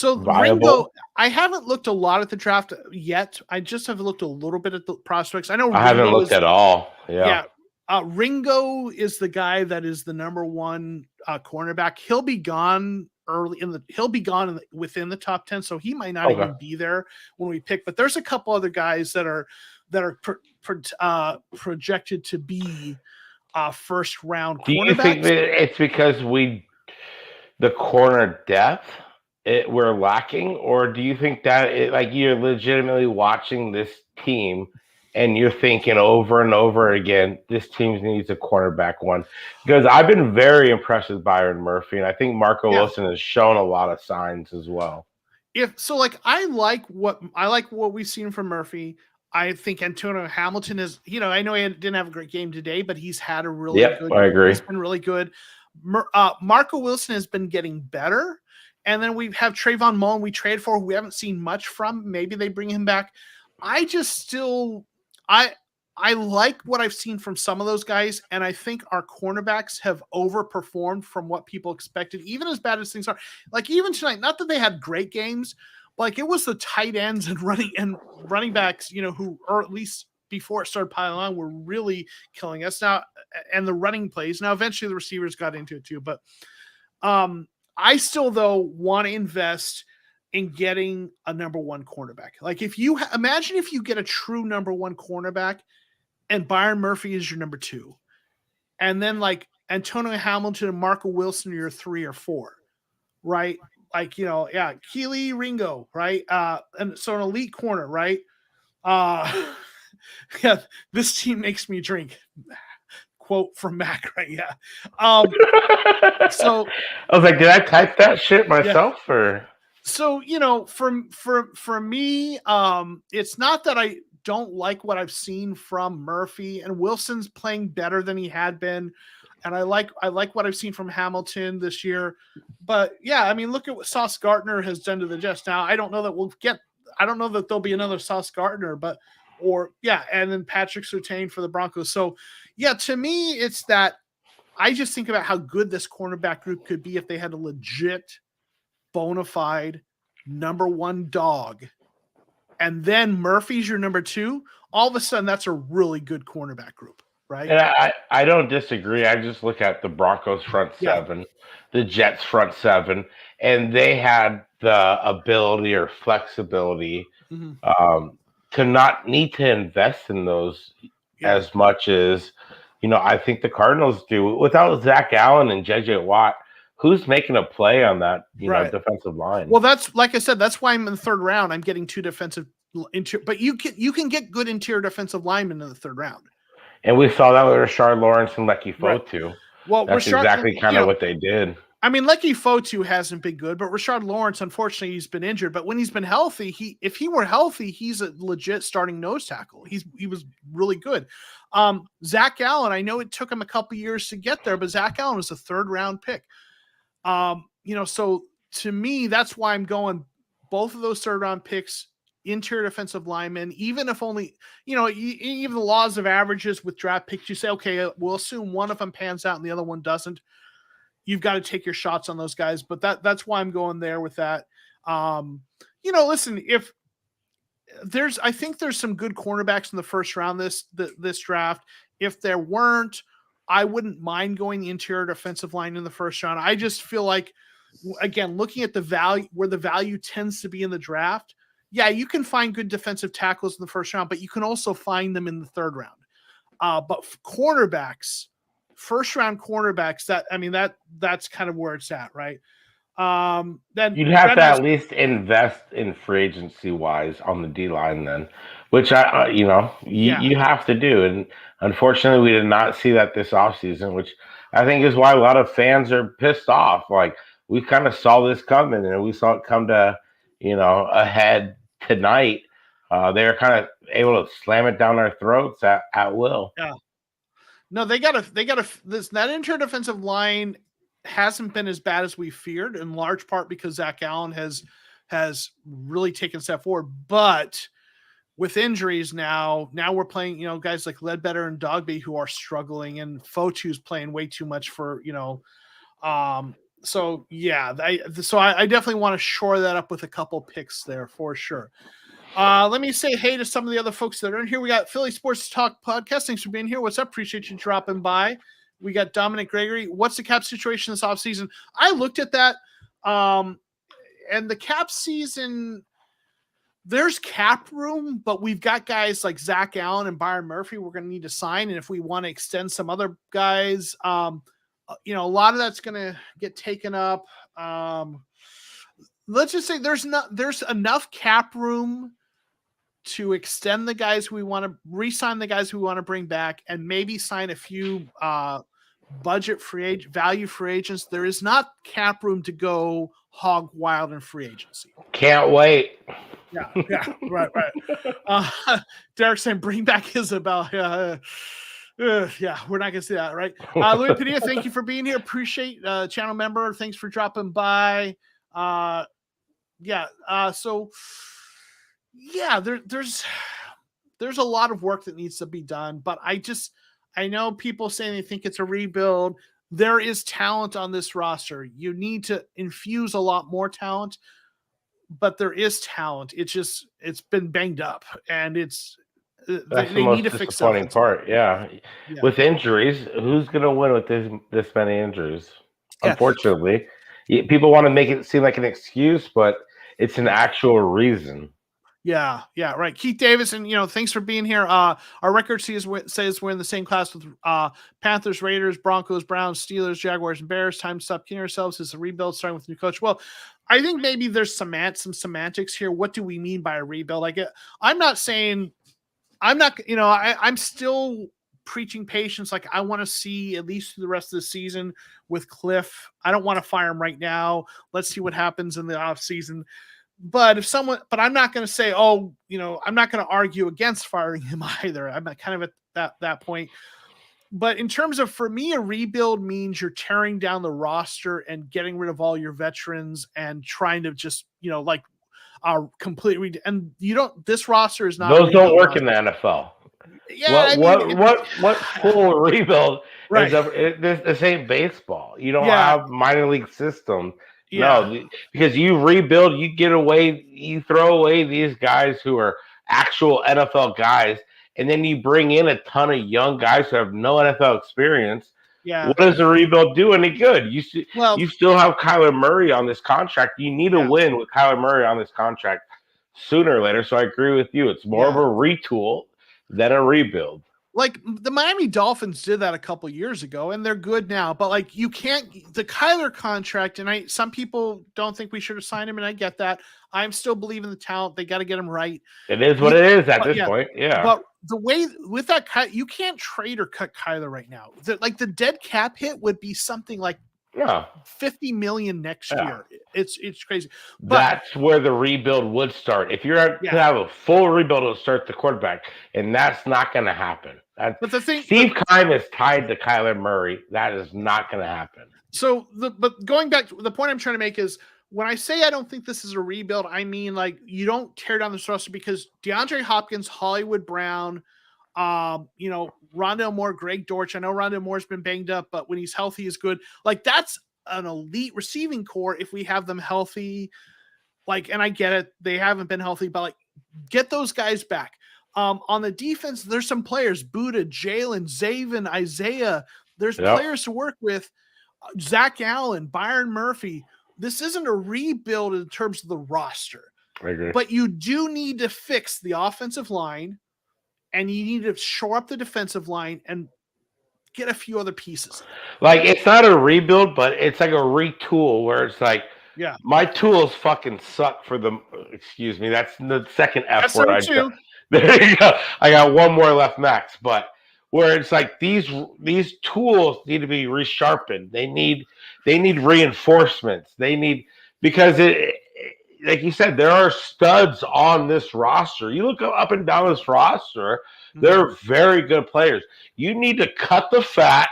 S3: viable?
S1: Ringo, I haven't looked a lot at the draft yet. I just have looked a little bit at the prospects. I know
S3: I haven't looked at all. Yeah.
S1: Ringo is the guy that is the number 1 cornerback. He'll be gone within the top 10, so he might not even be there when we pick. But there's a couple other guys that are projected to be first round cornerbacks. Do you think
S3: that it's because the corner depth we're lacking, or do you think that you're legitimately watching this team and you're thinking over and over again, this team needs a cornerback one? Because I've been very impressed with Byron Murphy, and I think Marco Wilson has shown a lot of signs as well.
S1: I like what we've seen from Murphy. I think Antonio Hamilton is, I know he didn't have a great game today, but he's had a really good.
S3: I agree.
S1: He's been really good. Marco Wilson has been getting better. And then we have Trayvon Mullen we trade for, who we haven't seen much from. Maybe they bring him back. I like what I've seen from some of those guys, and I think our cornerbacks have overperformed from what people expected, even as bad as things are. Like even tonight, not that they had great games, but it was the tight ends and running backs, who, or at least before it started piling on, were really killing us now, and the running plays. Now, eventually the receivers got into it too, but I still, though, want to invest in getting a number 1 cornerback. Like imagine if you get a true number 1 cornerback and Byron Murphy is your number 2, and then like Antonio Hamilton and Marco Wilson are your 3 or 4, right? Keely Ringo, right? And so an elite corner, right? This team makes me drink. Quote from Mac, right? Yeah. So
S3: I was like, did I type that shit myself or?
S1: So for me, it's not that I don't like what I've seen from Murphy, and Wilson's playing better than he had been, and I like what I've seen from Hamilton this year. But yeah, I mean, look at what Sauce Gardner has done to the Jets. Now, I don't know that there'll be another Sauce Gardner, and then Patrick Surtain for the Broncos. So yeah, to me, it's that I just think about how good this cornerback group could be if they had a legit, bona fide number 1 dog, and then Murphy's your number 2. all of a sudden that's a really good cornerback group, right?
S3: And I don't disagree. I just look at the Broncos front
S1: Yeah.
S3: seven, the Jets front seven, and they had the ability or flexibility
S1: Mhm.
S3: to not need to invest in those
S1: Yeah.
S3: as much as I think the Cardinals do. Without Zach Allen and JJ Watt, who's making a play on that
S1: Right.
S3: defensive line?
S1: Well, that's like I said, that's why I'm in the third round. I'm getting 2 defensive interior, but you can get good interior defensive linemen in the third round.
S3: And we saw that with Rashard Lawrence and Lecky
S1: Right.
S3: Fotu.
S1: Well,
S3: That's
S1: Rashard,
S3: exactly kind of what they did.
S1: I mean, Lecky Fotu hasn't been good, but Rashard Lawrence, unfortunately, he's been injured. But when he's been healthy, if he were healthy, he's a legit starting nose tackle. He was really good. Zach Allen, I know it took him a couple years to get there, but Zach Allen was a third round pick. So to me, that's why I'm going both of those third round picks, interior defensive linemen, even if only, even the laws of averages with draft picks, you say, okay, we'll assume one of them pans out and the other one doesn't. You've got to take your shots on those guys, but that's why I'm going there with that. Listen, I think there's some good cornerbacks in the first round this draft. If there weren't, I wouldn't mind going the interior defensive line in the first round. I just feel like, again, looking at the value, where the value tends to be in the draft, yeah, you can find good defensive tackles in the first round, but you can also find them in the third round. But cornerbacks, first round cornerbacks, that's kind of where it's at, right? Then
S3: you'd have to at least invest in free agency wise on the D line, then, which you have to do. And unfortunately, we did not see that this offseason, which I think is why a lot of fans are pissed off. Like, we kind of saw this coming, and we saw it come to a head tonight. They were kind of able to slam it down our throats at will.
S1: Yeah. No, that interior defensive line hasn't been as bad as we feared, in large part because Zach Allen has really taken a step forward. But with injuries now we're playing, guys like Ledbetter and Dogby who are struggling, and Fotu's playing way too much for, so yeah, I definitely want to shore that up with a couple picks there for sure. Let me say hey to some of the other folks that are in here. We got Philly Sports Talk Podcast. Thanks for being here. What's up? Appreciate you dropping by. We got Dominic Gregory. What's the cap situation this offseason? I looked at that. And the cap season, there's cap room, but we've got guys like Zach Allen and Byron Murphy we're going to need to sign. And if we want to extend some other guys, a lot of that's going to get taken up. Let's just say there's enough cap room to extend the guys we want to re-sign, the guys we want to bring back, and maybe sign a few budget value free agents. There is not cap room to go hog wild in free agency.
S3: Can't wait.
S1: Yeah, right. Derek saying bring back Isabel. Yeah, we're not gonna see that, right? Louis Padilla, thank you for being here. Appreciate channel member. Thanks for dropping by. There's a lot of work that needs to be done, but I know people saying they think it's a rebuild. There is talent on this roster. You need to infuse a lot more talent, but there is talent. It's been banged up, and that's they need to fix the
S3: disappointing part. Yeah. With injuries, who's going to win with this many injuries? Yeah. Unfortunately, people want to make it seem like an excuse, but it's an actual reason.
S1: Yeah, right. Keith Davis, and thanks for being here. Our record says we're in the same class with Panthers, Raiders, Broncos, Browns, Steelers, Jaguars, and Bears. Time to stop kidding ourselves. It's a rebuild starting with a new coach. Well, I think maybe there's some semantics here. What do we mean by a rebuild? I'm still preaching patience. Like, I want to see at least through the rest of the season with Cliff. I don't want to fire him right now. Let's see what happens in the off season. But I'm not going to say, I'm not going to argue against firing him either. I'm kind of at that point. But in terms of, for me, a rebuild means you're tearing down the roster and getting rid of all your veterans and trying to just, completely. And this roster is not.
S3: Those don't work in the NFL.
S1: Yeah.
S3: What full rebuild?
S1: Right.
S3: This ain't baseball. You don't have minor league system.
S1: Yeah.
S3: No, because you rebuild, you throw away these guys who are actual NFL guys, and then you bring in a ton of young guys who have no NFL experience.
S1: Yeah.
S3: What does the rebuild do any good?
S1: Well,
S3: You still have Kyler Murray on this contract. You need to
S1: Yeah.
S3: win with Kyler Murray on this contract sooner or later. So I agree with you. It's more of a retool than a rebuild.
S1: Like the Miami Dolphins did that a couple years ago, and they're good now. But like you can't the Kyler contract, and some people don't think we should have signed him, and I get that. I'm still believing the talent. They got to get him right.
S3: It is what it is at this point. Yeah.
S1: But the way with that cut, you can't trade or cut Kyler right now. The dead cap hit would be something like $50 million next year. It's crazy. But
S3: that's where the rebuild would start. If you're to have a full rebuild, it'll start the quarterback, and that's not going to happen.
S1: But the thing,
S3: Steve Keim is tied to Kyler Murray. That is not going to happen.
S1: So but going back to the point I'm trying to make is when I say I don't think this is a rebuild, I mean like you don't tear down this roster because DeAndre Hopkins, Hollywood Brown, Rondale Moore, Greg Dortch. I know Rondale Moore's been banged up, but when he's healthy, he's good. Like that's an elite receiving core if we have them healthy. Like, and I get it, they haven't been healthy, but like get those guys back. On the defense, there's some players: Buda, Jalen, Zaven, Isaiah. There's players to work with. Zach Allen, Byron Murphy. This isn't a rebuild in terms of the roster, but you do need to fix the offensive line, and you need to shore up the defensive line and get a few other pieces.
S3: Like it's not a rebuild, but it's like a retool where it's like, my tools fucking suck for the. Excuse me, that's the second F word. There you go. I got one more left, Max. But where it's like these tools need to be resharpened. They need reinforcements. They need because like you said, there are studs on this roster. You look up and down this roster, they're very good players. You need to cut the fat,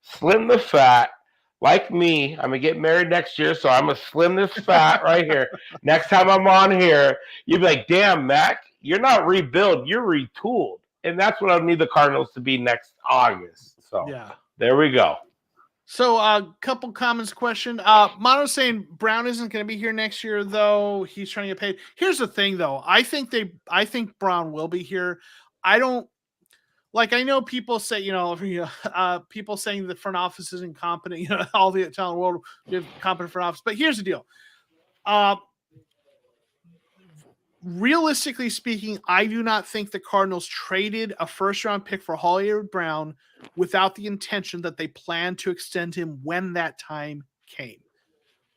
S3: slim the fat. Like me, I'm gonna get married next year, so I'm gonna slim this fat right here. Next time I'm on here, you'll be like, "Damn, Mac, you're not rebuild, you're retooled," and that's what I need the Cardinals to be next August. So there we go.
S1: So a couple comments. Question. Mono saying Brown isn't going to be here next year, though he's trying to get paid. Here's the thing, though. I think Brown will be here. I don't. Like I know people say, people saying the front office is incompetent. All the talent world is competent front office. But here's the deal. Realistically speaking, I do not think the Cardinals traded a first-round pick for Hollywood Brown without the intention that they planned to extend him when that time came.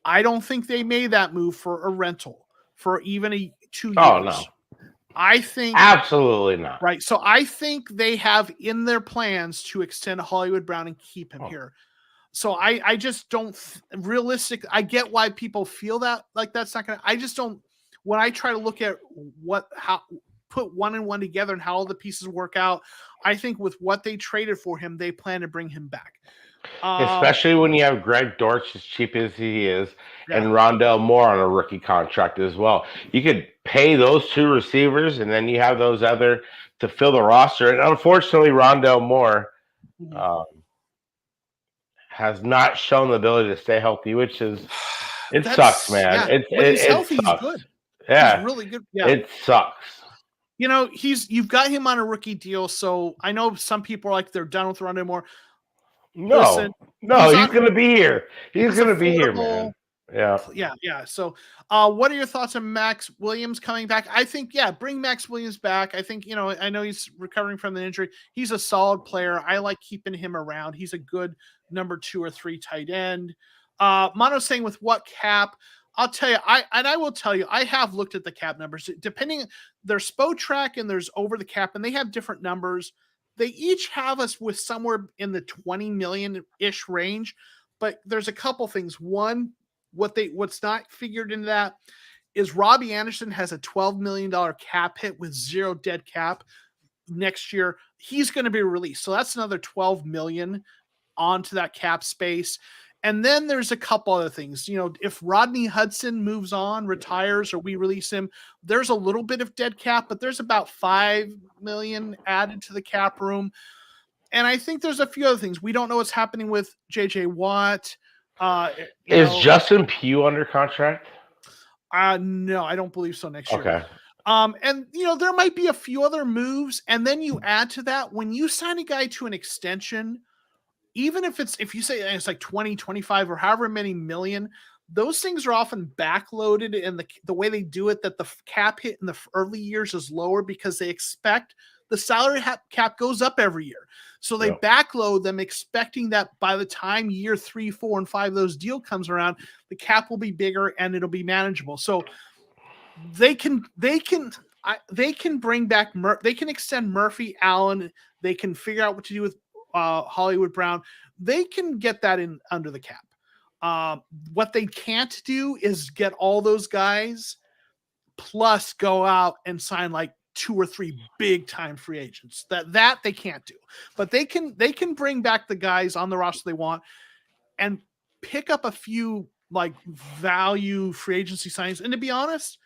S1: I don't think they made that move for a rental for even 2 years.
S3: Oh no.
S1: I think
S3: absolutely not.
S1: Right. So I think they have in their plans to extend Hollywood Brown and keep him here. So I just don't realistic. I get why people feel that like that's not going to, I just don't, when I try to look at how put one and one together and how all the pieces work out, I think with what they traded for him, they plan to bring him back.
S3: Especially when you have Greg Dortch, as cheap as he is, and Rondale Moore on a rookie contract as well. You could pay those two receivers, and then you have those other to fill the roster. And unfortunately, Rondale Moore has not shown the ability to stay healthy, which is sucks, man.
S1: He's healthy,
S3: sucks.
S1: He's good.
S3: Yeah,
S1: he's really good. Yeah,
S3: it sucks.
S1: You've got him on a rookie deal, so I know some people are like they're done with Rondale Moore.
S3: No, he's going to be here. He's going to be here, man.
S1: Yeah. So, what are your thoughts on Max Williams coming back? I think, bring Max Williams back. I think, I know he's recovering from the injury. He's a solid player. I like keeping him around. He's a good number 2 or 3 tight end. Mono saying with what cap? I'll tell you, I will tell you, I have looked at the cap numbers. Depending, there's Spotrac and there's over the cap, and they have different numbers. They each have us with somewhere in the 20 million-ish range, but there's a couple things. One, what's not figured into that is Robbie Anderson has a $12 million cap hit with 0 dead cap next year. He's going to be released. So that's another 12 million onto that cap space. And then there's a couple other things. If Rodney Hudson moves on, retires, or we release him, there's a little bit of dead cap, but there's about 5 million added to the cap room. And I think there's a few other things. We don't know what's happening with JJ Watt.
S3: Is Justin Pugh under contract?
S1: No, I don't believe so next year.
S3: Okay.
S1: And there might be a few other moves, and then you add to that when you sign a guy to an extension, even if you say it's like 20, 25, or however many million, those things are often backloaded, and the way they do it, that the cap hit in the early years is lower because they expect the salary cap goes up every year. So they backload them, expecting that by the time year 3, 4, and 5 those deal comes around, the cap will be bigger and it'll be manageable. So they can bring back they can extend Murphy, Allen. They can figure out what to do with Hollywood Brown. They can get that in under the cap. What they can't do is get all those guys plus go out and sign like 2 or 3 big time free agents. That they can't do. But they can bring back the guys on the roster they want and pick up a few like value free agency signings. And to be honest,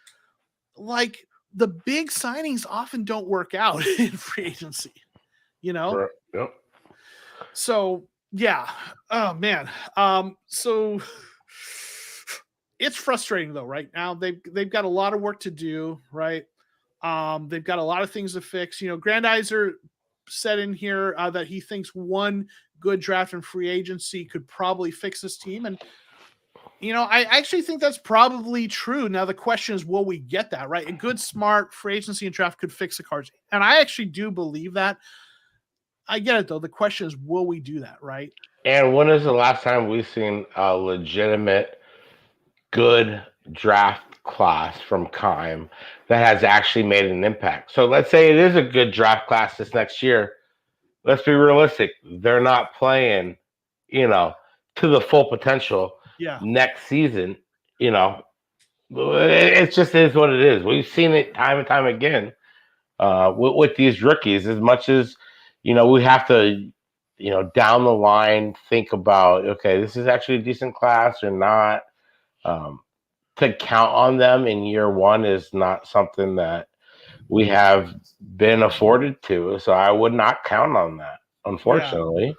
S1: like the big signings often don't work out in free agency,
S3: Right. Yep.
S1: So yeah. Oh man. So it's frustrating though. Right now they've got a lot of work to do. Right. They've got a lot of things to fix. Grandizer said in here that he thinks one good draft and free agency could probably fix this team, and I actually think that's probably true. Now, the question is, will we get that, right? A good, smart free agency and draft could fix the Cards. And I actually do believe that. I get it, though. The question is, will we do that, right?
S3: And when is the last time we've seen a legitimate, good draft class from Kime that has actually made an impact? So let's say it is a good draft class this next year. Let's be realistic. They're not playing, to the full potential next season. It just is what it is. We've seen it time and time again with these rookies. As much as we have to, down the line think about, okay, this is actually a decent class or not. To count on them in year one is not something that we have been afforded to. So I would not count on that, unfortunately. Yeah.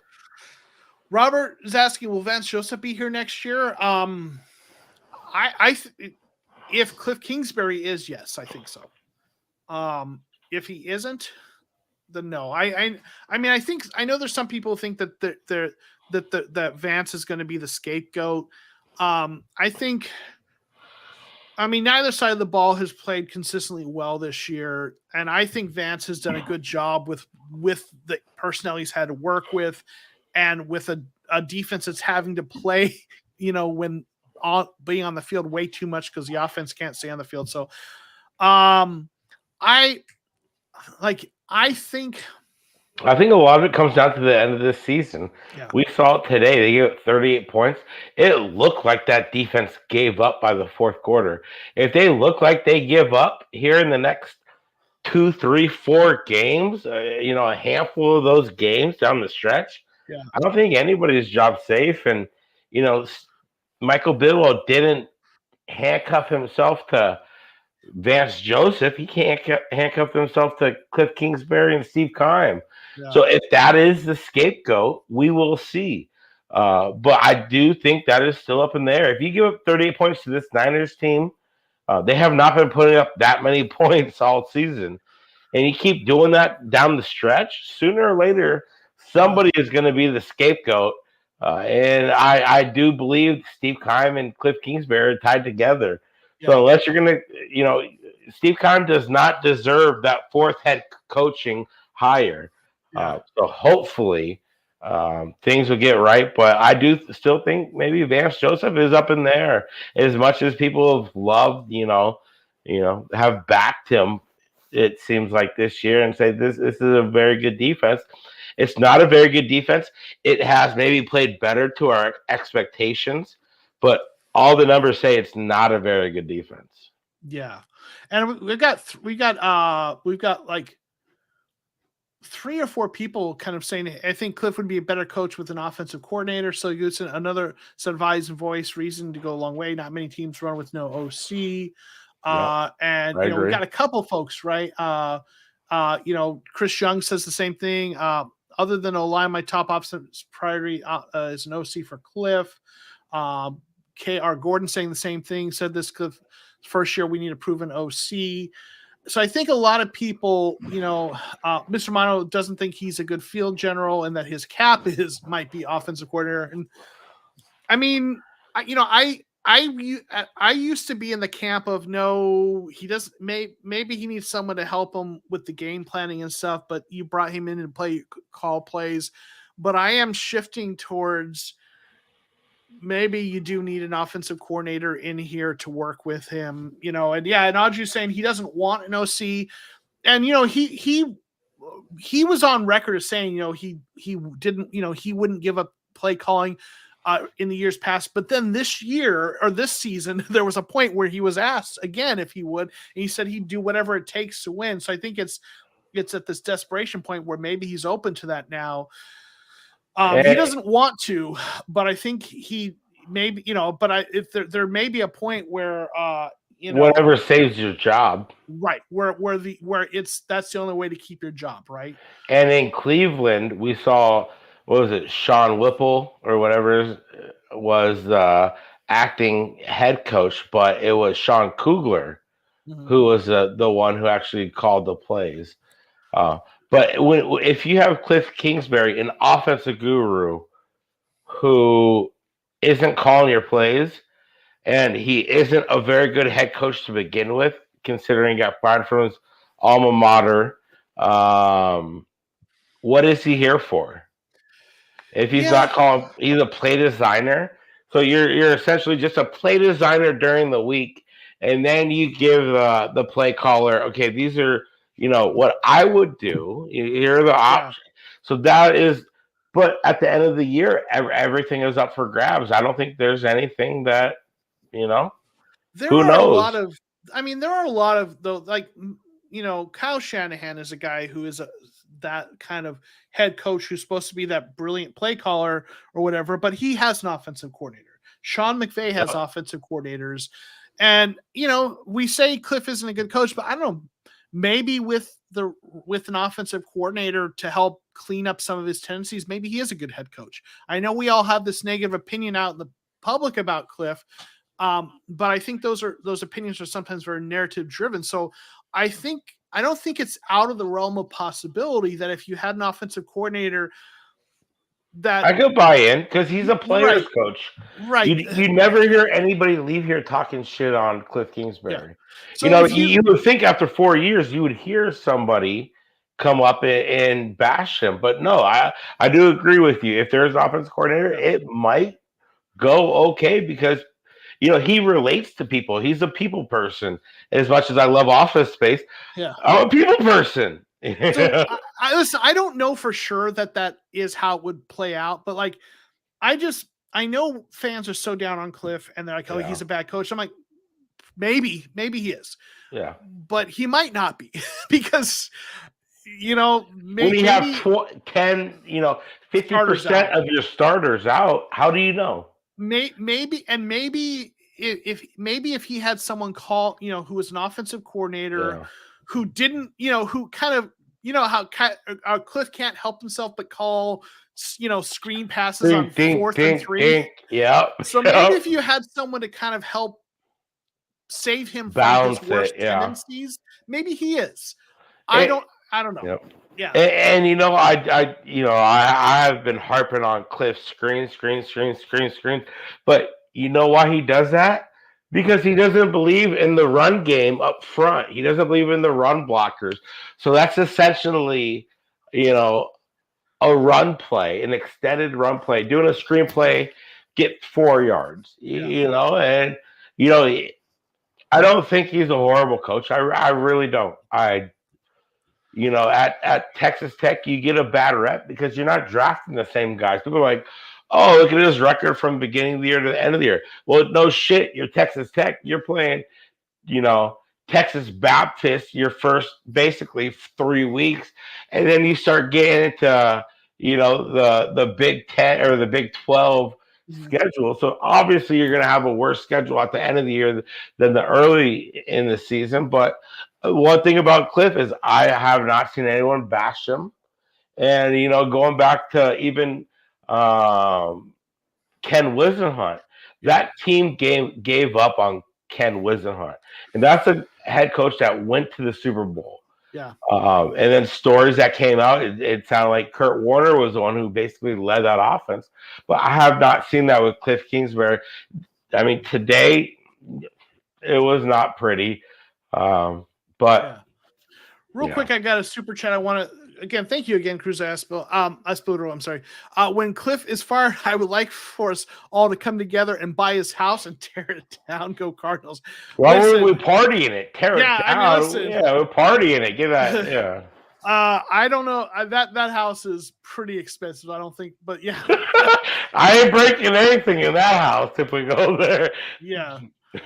S1: Robert is asking, will Vance Joseph be here next year? If Cliff Kingsbury is, yes, I think so. If he isn't, then no. I think I know there's some people who think that that Vance is going to be the scapegoat. Neither side of the ball has played consistently well this year, and I think Vance has done a good job with the personnel he's had to work with, and with a defense that's having to play, when being on the field way too much because the offense can't stay on the field. So, I think
S3: a lot of it comes down to the end of this season. Yeah. We saw it today. They gave 38 points. It looked like that defense gave up by the fourth quarter. If they look like they give up here in the next 2, 3, 4 games, a handful of those games down the stretch, I don't think anybody's job's safe. And, Michael Bidwell didn't handcuff himself to Vance Joseph. He can't handcuff himself to Cliff Kingsbury and Steve Keim. Yeah. So if that is the scapegoat, we will see. But I do think that is still up in there. If you give up 38 points to this Niners team, they have not been putting up that many points all season. And you keep doing that down the stretch, sooner or later, somebody is going to be the scapegoat. And I do believe Steve Keim and Cliff Kingsbury are tied together. So unless you're going to, Steve Keim does not deserve that fourth head coaching hire. So hopefully things will get right. But I do still think maybe Vance Joseph is up in there, as much as people have loved, have backed him. It seems like this year, and say this is a very good defense. It's not a very good defense. It has maybe played better to our expectations, but all the numbers say it's not a very good defense.
S1: Yeah. And we've got like 3 or 4 people kind of saying, I think Cliff would be a better coach with an offensive coordinator. So it's another set of eyes and voice, reason to go a long way. Not many teams run with no OC. And we got a couple folks, right? Chris Young says the same thing. Other than O-line, my top option priority is an OC for Cliff. K.R. Gordon saying the same thing. Said this Cliff first year we need a proven OC. So I think a lot of people, Mr. Mono doesn't think he's a good field general, and that his cap might be offensive coordinator. And I mean, I used to be in the camp of no, he doesn't. Maybe he needs someone to help him with the game planning and stuff. But you brought him in and call plays. But I am shifting towards maybe you do need an offensive coordinator in here to work with him. And Audrey's saying he doesn't want an OC, and he was on record as saying he didn't he wouldn't give up play calling in the years past. But then this year or this season, there was a point where he was asked again if he would, and he said he'd do whatever it takes to win. So I think it's at this desperation point where maybe he's open to that now. He doesn't want to, but I think he maybe, but if there may be a point where,
S3: whatever saves your job,
S1: right? Where that's the only way to keep your job, right?
S3: And in Cleveland, we saw, what was it, Sean Whipple or whatever was acting head coach, but it was Sean Kugler who was the one who actually called the plays. But if you have Cliff Kingsbury, an offensive guru, who isn't calling your plays, and he isn't a very good head coach to begin with, considering he got fired from his alma mater, what is he here for? If he's not calling, he's a play designer. So you're essentially just a play designer during the week, and then you give the play caller, okay, these are what I would do. Here are the options. So that is, but at the end of the year, everything is up for grabs. I don't think there's anything that
S1: there
S3: who
S1: are
S3: knows?
S1: A lot of. I mean, there are a lot of though. Like Kyle Shanahan is a guy who is that kind of head coach who's supposed to be that brilliant play caller or whatever, but he has an offensive coordinator. Sean McVay has offensive coordinators, and we say Cliff isn't a good coach, but I don't know. Maybe with an offensive coordinator to help clean up some of his tendencies, maybe he is a good head coach. I know we all have this negative opinion out in the public about Cliff, but I think those opinions are sometimes very narrative driven. So I don't think it's out of the realm of possibility that if you had an offensive coordinator that
S3: I could buy in, because he's a player's coach.
S1: Right.
S3: You never hear anybody leave here talking shit on Cliff Kingsbury.
S1: Yeah. So
S3: you would think after 4 years you would hear somebody come up and bash him, but no, I do agree with you. If there's an offensive coordinator, it might go okay, because he relates to people. He's a people person. As much as I love Office Space, I'm a people person.
S1: So listen, I don't know for sure that is how it would play out, but like, I know fans are so down on Cliff and they're like, oh, he's a bad coach. I'm like, maybe he is.
S3: Yeah.
S1: But he might not be because, maybe
S3: when you have 10, 50% of your starters out, how do you know?
S1: Maybe if he had someone call, who was an offensive coordinator who didn't, who kind of, how Cliff can't help himself but call, screen passes on 4th and 3.
S3: Yeah.
S1: So maybe if you had someone to kind of help save him from his worst tendencies, maybe he is. I don't know.
S3: Yep.
S1: Yeah.
S3: And I have been harping on Cliff screen, but you know why he does that? Because he doesn't believe in the run game up front. He doesn't believe in the run blockers. So that's essentially, a run play, an extended run play, doing a screen play, get 4 yards, and I don't think he's a horrible coach. I really don't. At Texas Tech, you get a bad rep because you're not drafting the same guys. People are like, oh, look at his record from beginning of the year to the end of the year. Well, no shit. You're Texas Tech. You're playing, Texas Baptist your first basically 3 weeks. And then you start getting into, the Big 10 or the Big 12 schedule. So obviously you're going to have a worse schedule at the end of the year than the early in the season. But one thing about Cliff is I have not seen anyone bash him. And, going back to even Ken Wisenhunt, that team gave up on Ken Wisenhunt. And that's head coach that went to the Super Bowl.
S1: Yeah.
S3: And then stories that came out, it sounded like Kurt Warner was the one who basically led that offense. But I have not seen that with Cliff Kingsbury. I mean, today it was not pretty. But
S1: Yeah. Real quick, I got a super chat. I want to again thank you again, Cruz Espodoro. I'm sorry. When Cliff is fired, I would like for us all to come together and buy his house and tear it down. Go Cardinals!
S3: why were we partying it? Tear it
S1: Yeah,
S3: down.
S1: I mean, listen.
S3: Yeah, we're partying it. Give that. Yeah.
S1: I don't know. That house is pretty expensive. I don't think, but yeah.
S3: I ain't breaking anything in that house if we go there.
S1: Yeah.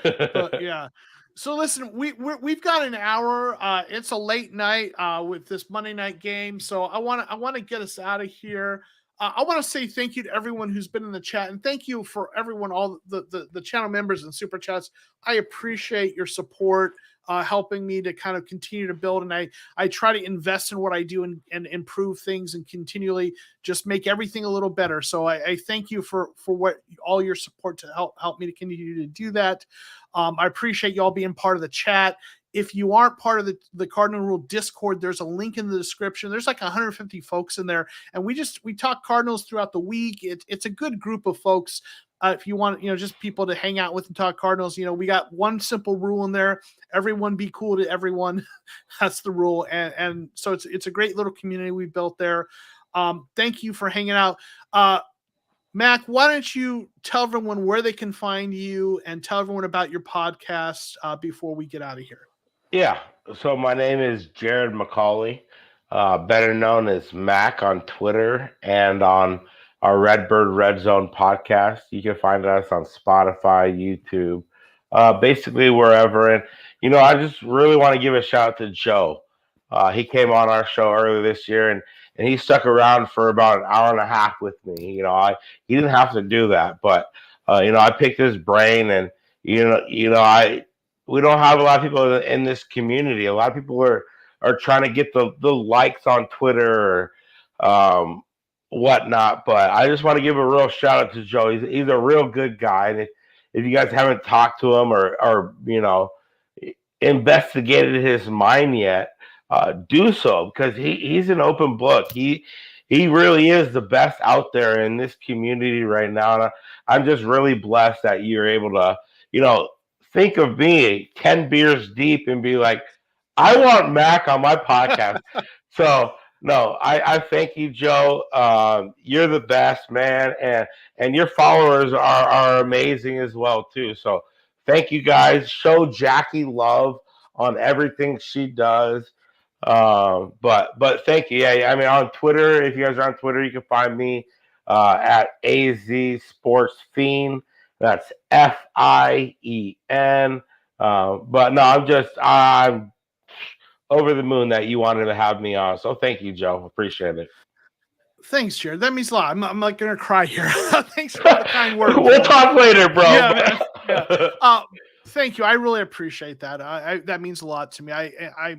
S1: But yeah. So listen, we've got an hour. It's a late night with this Monday night game. So I want to get us out of here. I want to say thank you to everyone who's been in the chat, and thank you for everyone, all the channel members and super chats. I appreciate your support, helping me to kind of continue to build. And I try to invest in what I do and improve things and continually just make everything a little better. So I thank you for what all your support to help me to continue to do that. I appreciate you all being part of the chat. If you aren't part of the Cardinal Rule Discord, there's a link in the description. There's like 150 folks in there, and we talk Cardinals throughout the week. It's a good group of folks. If you want, just people to hang out with and talk Cardinals, we got one simple rule in there: everyone be cool to everyone. That's the rule, and so it's a great little community we built there. Thank you for hanging out. Mac, why don't you tell everyone where they can find you and tell everyone about your podcast before we get out of here?
S3: Yeah. So my name is Jared McCauley, better known as Mac on Twitter and on our Redbird Red Zone podcast. You can find us on Spotify, YouTube, basically wherever. And, I just really want to give a shout out to Joe. He came on our show earlier this year, and he stuck around for about an hour and a half with me. He didn't have to do that, but I picked his brain, and we don't have a lot of people in this community. A lot of people are trying to get the likes on Twitter or whatnot. But I just want to give a real shout out to Joe. He's a real good guy, and if you guys haven't talked to him or investigated his mind yet, do so, because he's an open book. He really is the best out there in this community right now. And I'm just really blessed that you're able to, think of me 10 beers deep and be like, I want Mac on my podcast. So, no, I thank you, Joe. You're the best, man. And your followers are amazing as well, too. So thank you, guys. Show Jackie love on everything she does. But thank you. Yeah, I mean, on Twitter, if you guys are on Twitter, you can find me at AZ Sports Fiend. That's FIEN. But no, I'm over the moon that you wanted to have me on. So thank you, Joe. Appreciate it.
S1: Thanks, Jared. That means a lot. I'm like gonna cry here. Thanks for the kind words.
S3: We'll talk later, bro.
S1: Yeah, yeah. Thank you. I really appreciate that. That means a lot to me. I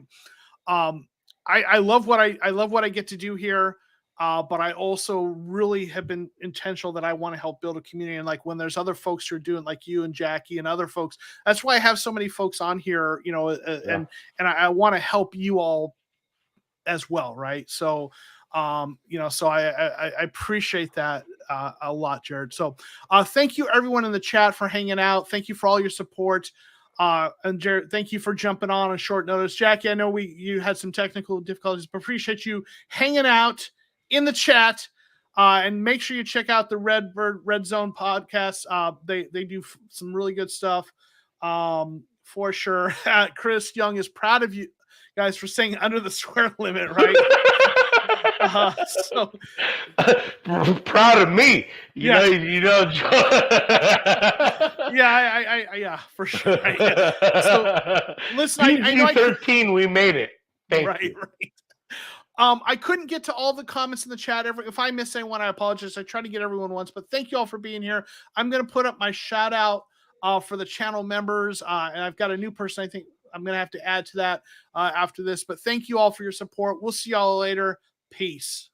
S1: love what I get to do here. But I also really have been intentional that I want to help build a community. And like when there's other folks who are doing, like you and Jackie and other folks, that's why I have so many folks on here, and I want to help you all as well. Right. So, so I appreciate that a lot, Jared. So thank you everyone in the chat for hanging out. Thank you for all your support. And Jared, thank you for jumping on short notice. Jackie, I know you had some technical difficulties, but appreciate you hanging out in the chat, and make sure you check out the Redbird Red Zone podcast. They do some really good stuff, for sure. Chris Young is proud of you guys for saying under the swear limit, right? So
S3: proud of me,
S1: yeah.
S3: Yeah,
S1: for sure. Yeah. So listen, I know
S3: 13, we made it. Thank you.
S1: Right. I couldn't get to all the comments in the chat. If I missed anyone, I apologize. I tried to get everyone once, but thank you all for being here. I'm going to put up my shout out for the channel members, and I've got a new person I think I'm going to have to add to that after this. But thank you all for your support. We'll see y'all later. Peace.